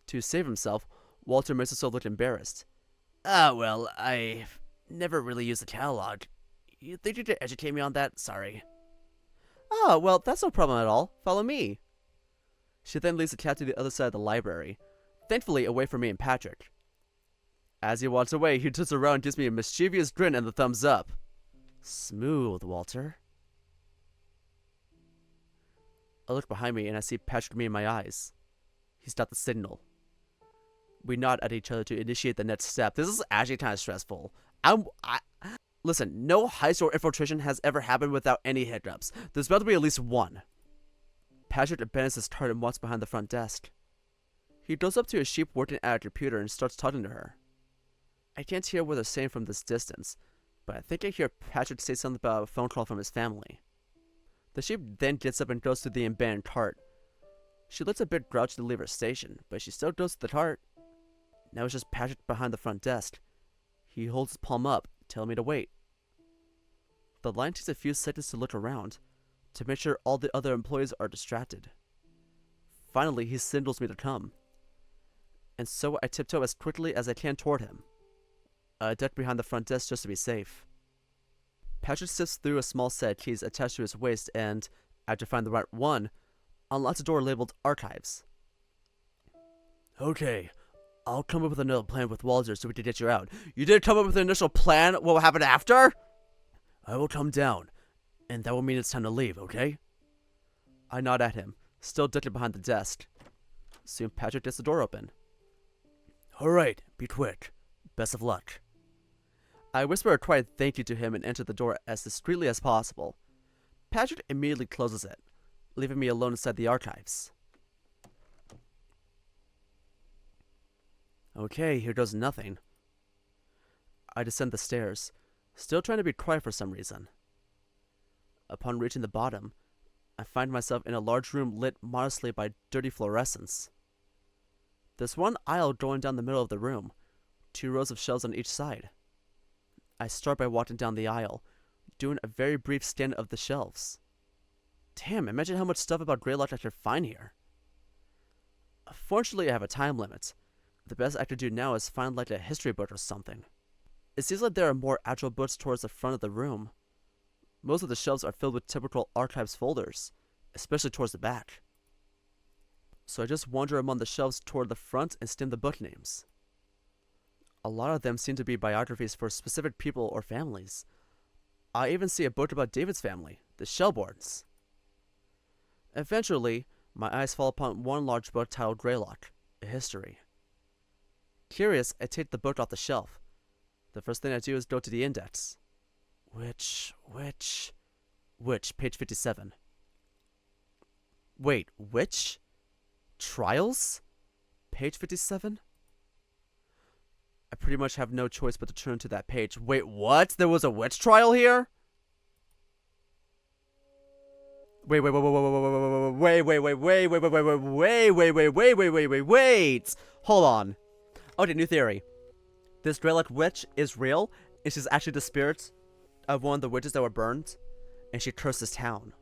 To save himself, Walter makes himself look embarrassed. Well, I've never really used the catalog. You think you could educate me on that? Sorry. Ah, well, that's no problem at all. Follow me. She then leads the cat to the other side of the library, thankfully away from me and Patrick. As he walks away, he turns around and gives me a mischievous grin and the thumbs up. Smooth, Walter. I look behind me and I see Patrick me in my eyes. He's got the signal. We nod at each other to initiate the next step. This is actually kind of stressful. Listen, no high school infiltration has ever happened without any hiccups. There's about to be at least one. Patrick abandons his cart and walks behind the front desk. He goes up to a sheep working at a computer and starts talking to her. I can't hear what they're saying from this distance, but I think I hear Patrick say something about a phone call from his family. The sheep then gets up and goes to the abandoned cart. She looks a bit grouchy to leave her station, but she still goes to the cart. Now it's just Patrick behind the front desk. He holds his palm up, telling me to wait. The line takes a few seconds to look around, to make sure all the other employees are distracted. Finally, he signals me to come. And so I tiptoe as quickly as I can toward him. I duck behind the front desk just to be safe. Patrick sifts through a small set of keys attached to his waist and, after finding the right one, unlocks a door labeled Archives. Okay, I'll come up with another plan with Walter so we can get you out. You did come up with an initial plan? What will happen after? I will come down, and that will mean it's time to leave, okay? I nod at him, still ducking behind the desk. Soon Patrick gets the door open. Alright, be quick. Best of luck. I whisper a quiet thank you to him and enter the door as discreetly as possible. Patrick immediately closes it, leaving me alone inside the archives. Okay, here goes nothing. I descend the stairs, still trying to be quiet for some reason. Upon reaching the bottom, I find myself in a large room lit modestly by dirty fluorescence. There's one aisle going down the middle of the room, 2 rows of shelves on each side. I start by walking down the aisle, doing a very brief scan of the shelves. Damn, imagine how much stuff about Greylock I could find here. Fortunately, I have a time limit. The best I could do now is find like a history book or something. It seems like there are more actual books towards the front of the room. Most of the shelves are filled with typical archives folders, especially towards the back. So I just wander among the shelves toward the front and skim the book names. A lot of them seem to be biographies for specific people or families. I even see a book about David's family, the Shelbournes. Eventually, my eyes fall upon one large book titled Greylock, a history. Curious, I take the book off the shelf. The first thing I do is go to the index. Which, page 57. Wait, which? Trials? Page 57? I pretty much have no choice but to turn to that page. Wait, what? There was a witch trial here? Wait. Hold on. Okay, new theory. This Greylock witch is real, and she's actually the spirit of one of the witches that were burned, and she cursed this town.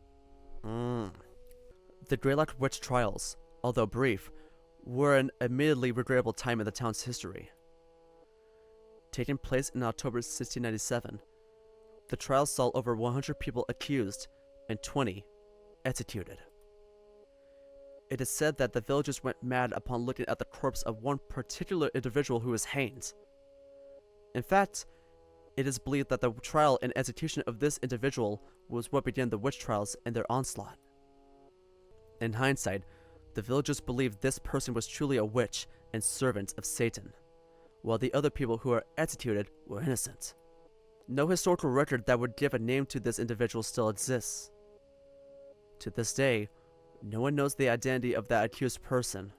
The Greylock witch trials, although brief, were an admittedly regrettable time in the town's history. Taking place in October 1697, the trials saw over 100 people accused and 20 executed. It is said that the villagers went mad upon looking at the corpse of one particular individual who was hanged. In fact, it is believed that the trial and execution of this individual was what began the witch trials and their onslaught. In hindsight, the villagers believed this person was truly a witch and servant of Satan, while the other people who were executed were innocent. No historical record that would give a name to this individual still exists. To this day, no one knows the identity of that accused person.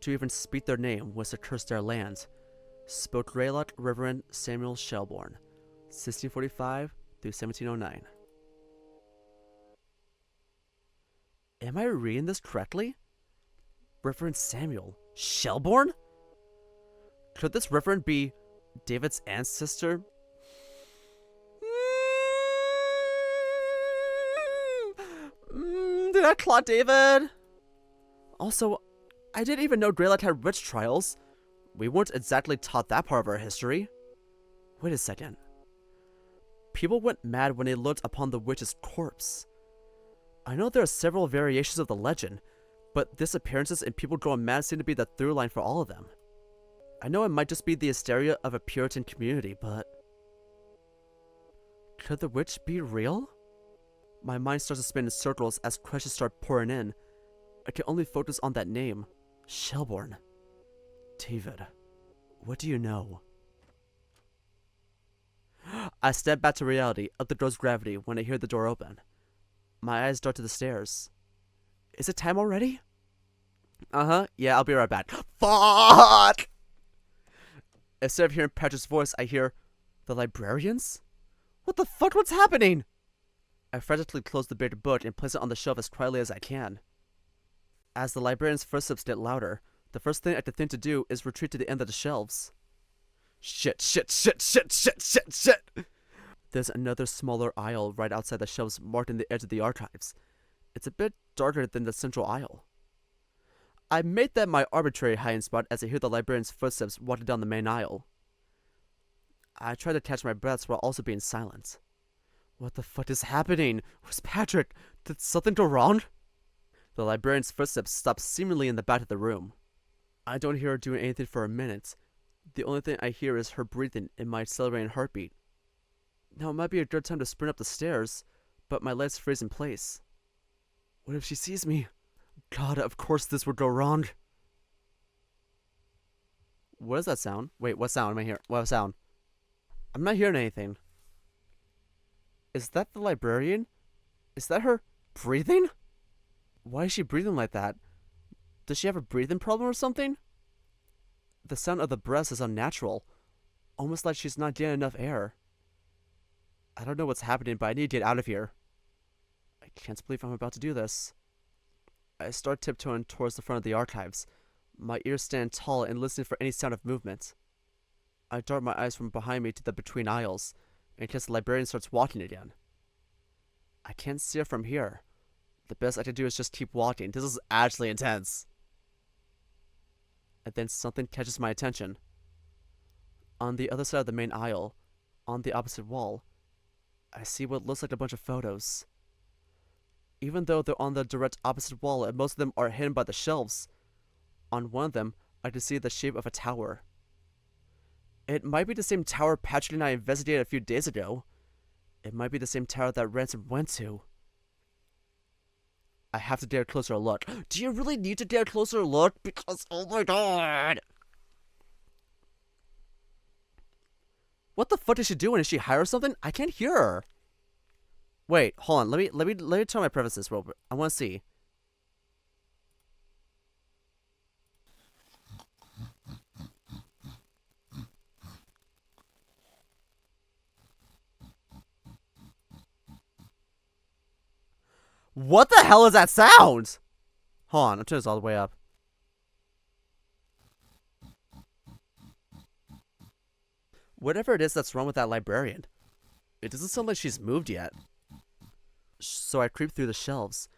To even speak their name was to curse their land, Spoke Greylock Reverend Samuel Shelbourne, 1645 through 1709. Am I reading this correctly? Reverend Samuel Shelbourne? Could this Reverend be David's ancestor? Did I claw David? Also, I didn't even know Greylock had witch trials. We weren't exactly taught that part of our history. Wait a second. People went mad when they looked upon the witch's corpse. I know there are several variations of the legend, but disappearances and people going mad seem to be the through line for all of them. I know it might just be the hysteria of a Puritan community, but... could the witch be real? My mind starts to spin in circles as questions start pouring in. I can only focus on that name. Shelbourne. David, what do you know? I step back to reality, up the door's gravity, when I hear the door open. My eyes dart to the stairs. Is it time already? Uh-huh, yeah, I'll be right back. Fuck! Instead of hearing Patrick's voice, I hear, the librarians? What the fuck, what's happening? I frantically close the big book and place it on the shelf as quietly as I can. As the librarian's footsteps get louder, the first thing I can think to do is retreat to the end of the shelves. Shit. There's another smaller aisle right outside the shelves marking the edge of the archives. It's a bit darker than the central aisle. I made that my arbitrary hiding spot as I hear the librarian's footsteps walking down the main aisle. I try to catch my breaths while also being silent. What the fuck is happening? Where's Patrick? Did something go wrong? The librarian's footsteps stop seemingly in the back of the room. I don't hear her doing anything for a minute. The only thing I hear is her breathing and my accelerating heartbeat. Now it might be a good time to sprint up the stairs, but my legs freeze in place. What if she sees me? God, of course this would go wrong. What is that sound? Wait, what sound am I hearing? What sound? I'm not hearing anything. Is that the librarian? Is that her breathing? Why is she breathing like that? Does she have a breathing problem or something? The sound of the breath is unnatural, almost like she's not getting enough air. I don't know what's happening, but I need to get out of here. I can't believe I'm about to do this. I start tiptoeing towards the front of the archives, my ears stand tall and listening for any sound of movement. I dart my eyes from behind me to the between aisles, in case the librarian starts walking again. I can't see her from here. The best I can do is just keep walking. This is actually intense. And then something catches my attention. On the other side of the main aisle, on the opposite wall, I see what looks like a bunch of photos. Even though they're on the direct opposite wall and most of them are hidden by the shelves, on one of them I can see the shape of a tower. It might be the same tower Patrick and I investigated a few days ago. It might be the same tower that Ransom went to. I have to get a closer look. Do you really need to get a closer look? Because, oh my god! What the fuck is she doing? Is she high or something? I can't hear her. Wait, hold on. Let me turn my prefaces real quick. I want to see. What the hell is that sound? Hold on, I'll turn this all the way up. Whatever it is that's wrong with that librarian, it doesn't sound like she's moved yet. So I creep through the shelves,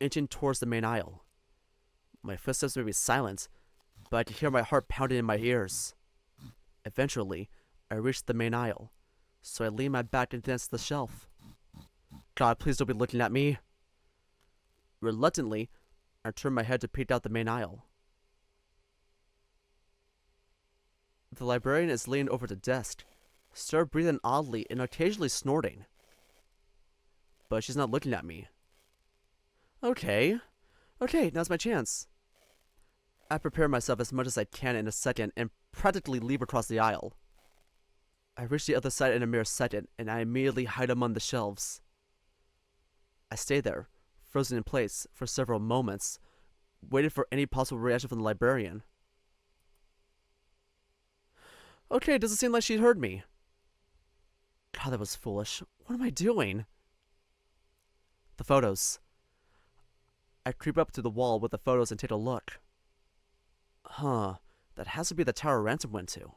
inching towards the main aisle. My footsteps may be silent, but I can hear my heart pounding in my ears. Eventually, I reach the main aisle, so I lean my back against the shelf. God, please don't be looking at me. Reluctantly, I turn my head to peek out the main aisle. The librarian is leaning over the desk, still breathing oddly and occasionally snorting. But she's not looking at me. Okay, now's my chance. I prepare myself as much as I can in a second and practically leap across the aisle. I reach the other side in a mere second, and I immediately hide among the shelves. I stay there, frozen in place, for several moments, waiting for any possible reaction from the librarian. Okay, it doesn't seem like she heard me. God, that was foolish. What am I doing? The photos. I creep up to the wall with the photos and take a look. Huh, that has to be the tower Ransom went to.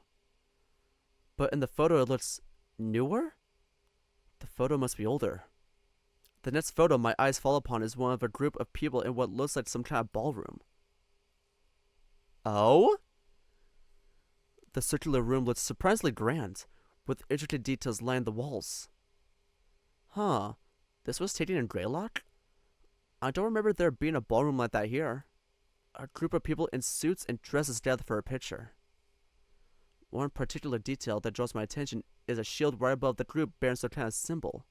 But in the photo it looks newer? The photo must be older. The next photo my eyes fall upon is one of a group of people in what looks like some kind of ballroom. Oh? The circular room looks surprisingly grand, with intricate details lining the walls. Huh, this was taken in Greylock? I don't remember there being a ballroom like that here. A group of people in suits and dresses gathered for a picture. One particular detail that draws my attention is a shield right above the group bearing some kind of symbol.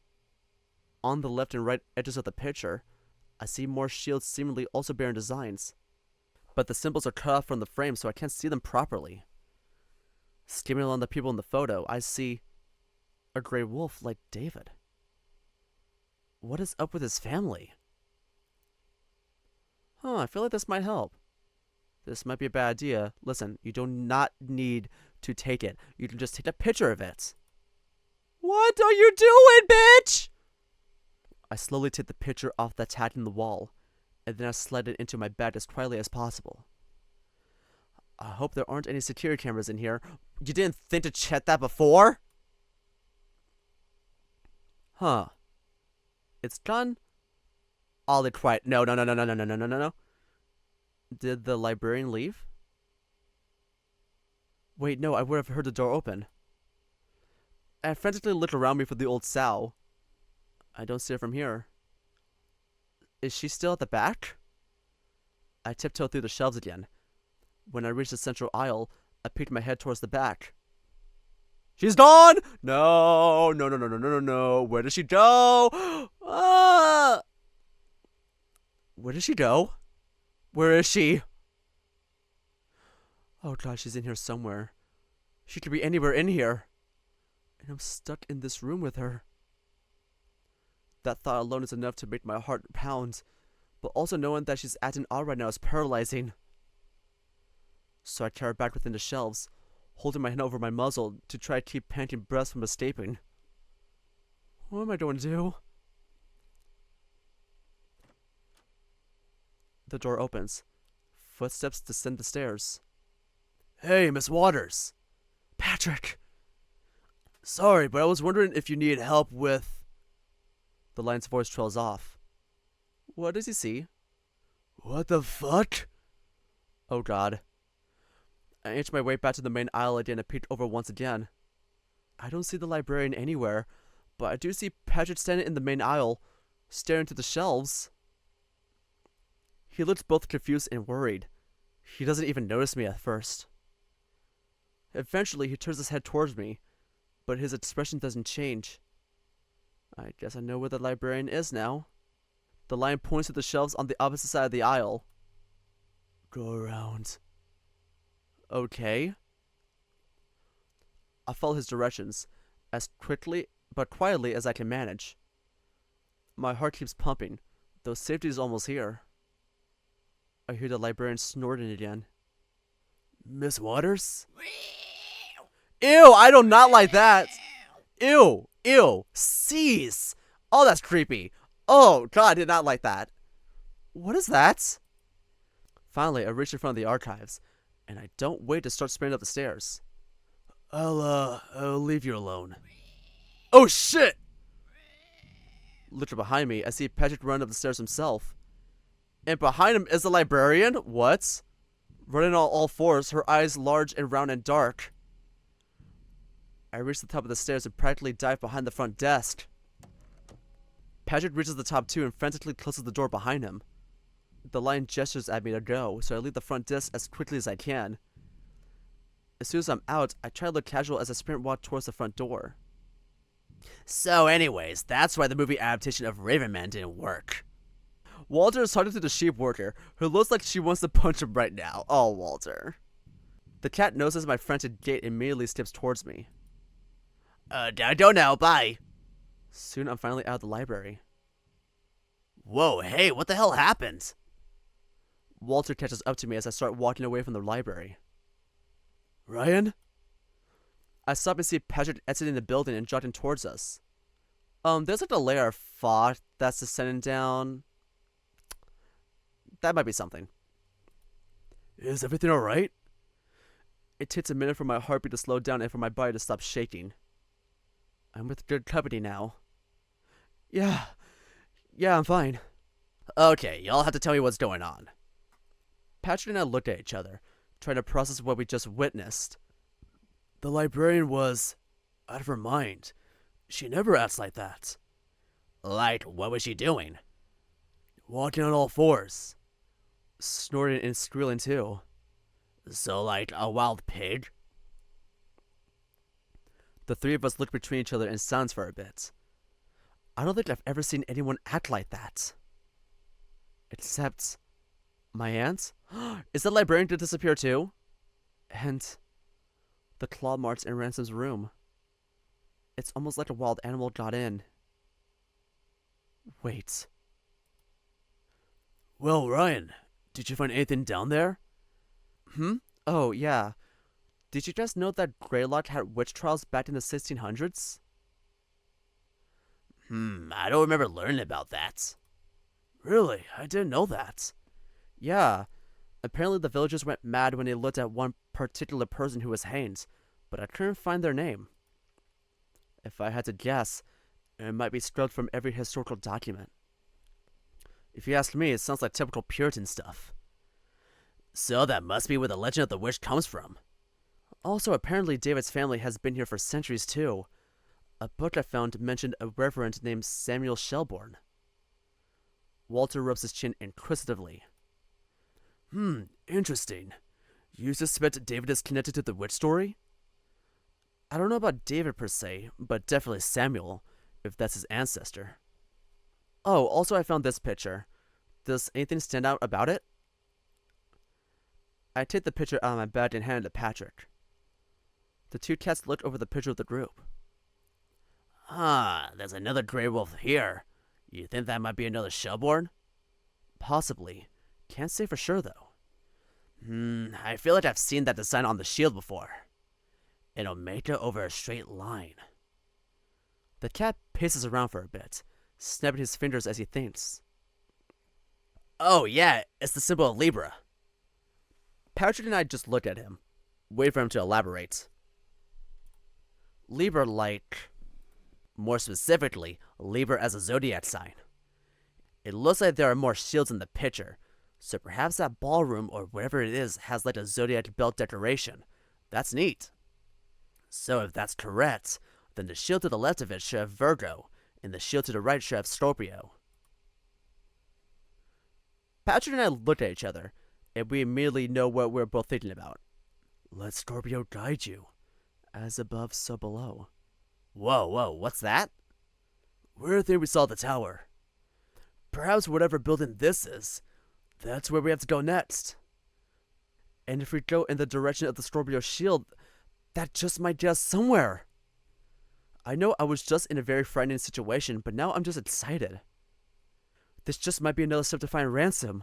On the left and right edges of the picture, I see more shields seemingly also bearing designs. But the symbols are cut off from the frame so I can't see them properly. Skimming along the people in the photo, I see a gray wolf like David. What is up with his family? I feel like this might help. This might be a bad idea. Listen, you do not need to take it. You can just take a picture of it. What are you doing, bitch? I slowly take the picture off the tag in the wall, and then I slide it into my bag as quietly as possible. I hope there aren't any security cameras in here. You didn't think to check that before? Huh. It's done. Oddly quiet. No. Did the librarian leave? Wait, no, I would have heard the door open. I frantically look around me for the old sow. I don't see her from here. Is she still at the back? I tiptoe through the shelves again. When I reach the central aisle, I peek my head towards the back. She's gone! No. Where did she go? Ah! Where did she go? Where is she? Oh god, she's in here somewhere. She could be anywhere in here. And I'm stuck in this room with her. That thought alone is enough to make my heart pound. But also knowing that she's acting odd right now is paralyzing. So I carry her back within the shelves, holding my hand over my muzzle to try to keep panting breaths from escaping. What am I going to do? The door opens. Footsteps descend the stairs. Hey, Miss Waters. Patrick. Sorry, but I was wondering if you needed help with... The lion's voice trails off. What does he see? What the fuck? Oh god. I inch my way back to the main aisle again and peek over once again. I don't see the librarian anywhere, but I do see Patrick standing in the main aisle, staring to the shelves. He looks both confused and worried. He doesn't even notice me at first. Eventually, he turns his head towards me, but his expression doesn't change. I guess I know where the librarian is now. The lion points to the shelves on the opposite side of the aisle. Go around. Okay. I follow his directions, as quickly but quietly as I can manage. My heart keeps pumping, though safety is almost here. I hear the librarian snorting again. Miss Waters? Ew, I do not like that. Ew, cease. Oh, that's creepy. Oh, God, I did not like that. What is that? Finally, I reach in front of the archives, and I don't wait to start sprinting up the stairs. I'll leave you alone. Oh, shit! Looking behind me, I see Patrick run up the stairs himself. And behind him is the librarian? What? Running on all fours, her eyes large and round and dark. I reach the top of the stairs and practically dive behind the front desk. Patrick reaches the top too and frantically closes the door behind him. The lion gestures at me to go, so I leave the front desk as quickly as I can. As soon as I'm out, I try to look casual as I sprint walk towards the front door. So anyways, that's why the movie adaptation of Raven Man didn't work. Walter is talking to the sheep worker, who looks like she wants to punch him right now. Oh, Walter. The cat notices my frantic gait and immediately steps towards me. I don't know, bye. Soon I'm finally out of the library. Whoa, hey, what the hell happened? Walter catches up to me as I start walking away from the library. Ryan? I stop and see Patrick exiting the building and jogging towards us. There's like a layer of fog that's descending down. That might be something. Is everything alright? It takes a minute for my heartbeat to slow down and for my body to stop shaking. I'm with good company now. Yeah, I'm fine. Okay, y'all have to tell me what's going on. Patrick and I looked at each other, trying to process what we just witnessed. The librarian was out of her mind. She never acts like that. Like, what was she doing? Walking on all fours. Snorting and squealing too. So like a wild pig? The three of us looked between each other in silence for a bit. I don't think I've ever seen anyone act like that. Except my aunt? Is the librarian to disappear too? And the claw marks in Ransom's room. It's almost like a wild animal got in. Wait. Well, Ryan, did you find anything down there? Oh, yeah. Did you guys know that Greylock had witch trials back in the 1600s? I don't remember learning about that. Really? I didn't know that. Yeah. Apparently the villagers went mad when they looked at one particular person who was hanged, but I couldn't find their name. If I had to guess, it might be scrubbed from every historical document. If you ask me, it sounds like typical Puritan stuff. So that must be where the legend of the witch comes from. Also, apparently David's family has been here for centuries too. A book I found mentioned a reverend named Samuel Shelbourne. Walter rubs his chin inquisitively. Interesting. You suspect David is connected to the witch story? I don't know about David per se, but definitely Samuel, if that's his ancestor. Oh, also I found this picture. Does anything stand out about it? I take the picture out of my bag and hand it to Patrick. The two cats looked over the picture of the group. There's another gray wolf here. You think that might be another Shelbourne? Possibly. Can't say for sure though. I feel like I've seen that design on the shield before. An omega over a straight line. The cat paces around for a bit, snapping his fingers as he thinks. Oh yeah, it's the symbol of Libra. Patrick and I just looked at him, waiting for him to elaborate. Libra like... More specifically, Libra as a zodiac sign. It looks like there are more shields in the picture, so perhaps that ballroom or whatever it is has like a zodiac belt decoration. That's neat. So if that's correct, then the shield to the left of it should have Virgo, and the shield to the right should have Scorpio. Patrick and I looked at each other, and we immediately know what we're both thinking about. Let Scorpio guide you. As above, so below. Whoa, what's that? Where think we saw the tower? Perhaps whatever building this is, that's where we have to go next. And if we go in the direction of the Scorpio shield, that just might get us somewhere. I know I was just in a very frightening situation, but now I'm just excited. This just might be another step to find Ransom.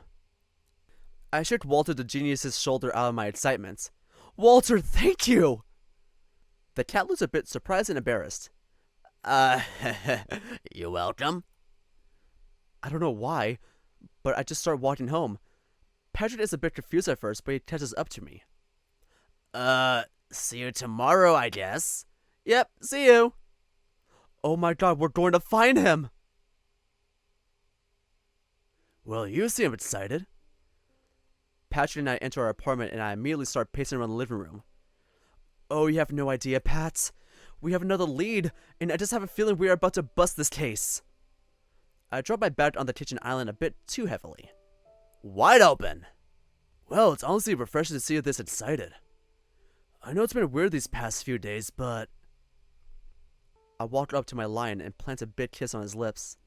I shook Walter the Genius's shoulder out of my excitement. Walter, thank you! The cat looks a bit surprised and embarrassed. You're welcome. I don't know why, but I just start walking home. Patrick is a bit confused at first, but he catches up to me. See you tomorrow, I guess. Yep, see you. Oh my god, we're going to find him! Well, you seem excited. Patrick and I enter our apartment and I immediately start pacing around the living room. Oh, you have no idea, Pat. We have another lead, and I just have a feeling we are about to bust this case. I drop my bag on the kitchen island a bit too heavily. Wide open. Well, it's honestly refreshing to see you this excited. I know it's been weird these past few days, but... I walk up to my lion and plant a big kiss on his lips.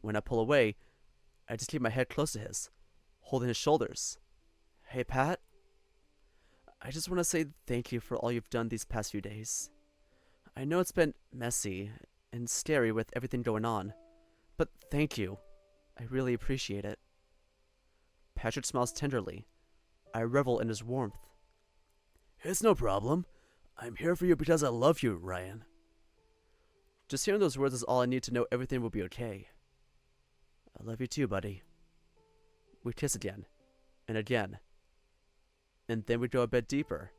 When I pull away, I just keep my head close to his, holding his shoulders. Hey, Pat. I just want to say thank you for all you've done these past few days. I know it's been messy and scary with everything going on, but thank you. I really appreciate it. Patrick smiles tenderly. I revel in his warmth. It's no problem. I'm here for you because I love you, Ryan. Just hearing those words is all I need to know everything will be okay. I love you too, buddy. We kiss again. And again. And then we go a bit deeper.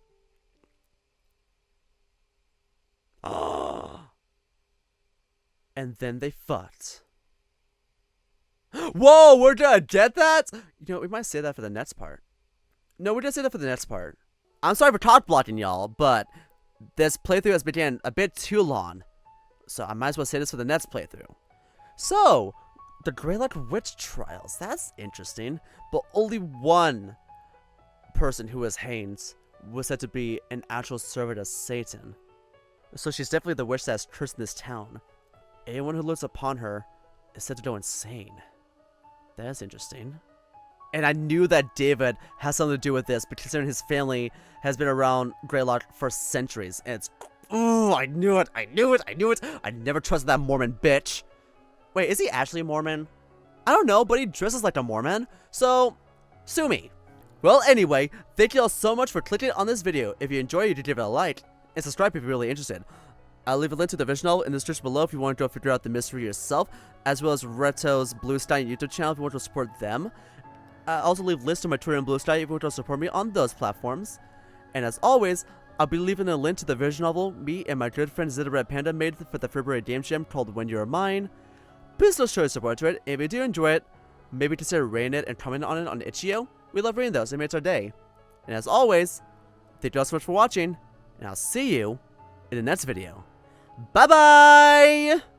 Ah. And then they fucked. Whoa, we're gonna get that? You know, we might say that for the next part. No, we're gonna say that for the next part. I'm sorry for cock blocking y'all, but this playthrough has began a bit too long. So I might as well say this for the next playthrough. So, the Greylock witch trials. That's interesting. But only one person who was hanged was said to be an actual servant of Satan. So she's definitely the witch that's cursed in this town. Anyone who looks upon her is said to go insane. That's interesting. And I knew that David has something to do with this, but considering his family has been around Greylock for centuries, and it's... Ooh, I knew it, I knew it, I knew it! I never trusted that Mormon bitch! Wait, is he actually a Mormon? I don't know, but he dresses like a Mormon, so... sue me! Well, anyway, thank you all so much for clicking on this video. If you enjoyed it, you could give it a like, and subscribe if you're really interested. I'll leave a link to the visual novel in the description below if you want to go figure out the mystery yourself, as well as Rhettoe's Blue Stein YouTube channel if you want to support them. I'll also leave lists to my Twitter and Blue Sky if you want to support me on those platforms. And as always, I'll be leaving a link to the visual novel me and my good friend Xeno Red Panda made for the February Game Jam called When You're Mine. Please don't show your support to it. If you do enjoy it, maybe consider rating it and commenting on it on itchio. We love reading those, it makes our day. And as always, thank you all so much for watching, and I'll see you in the next video. Bye bye!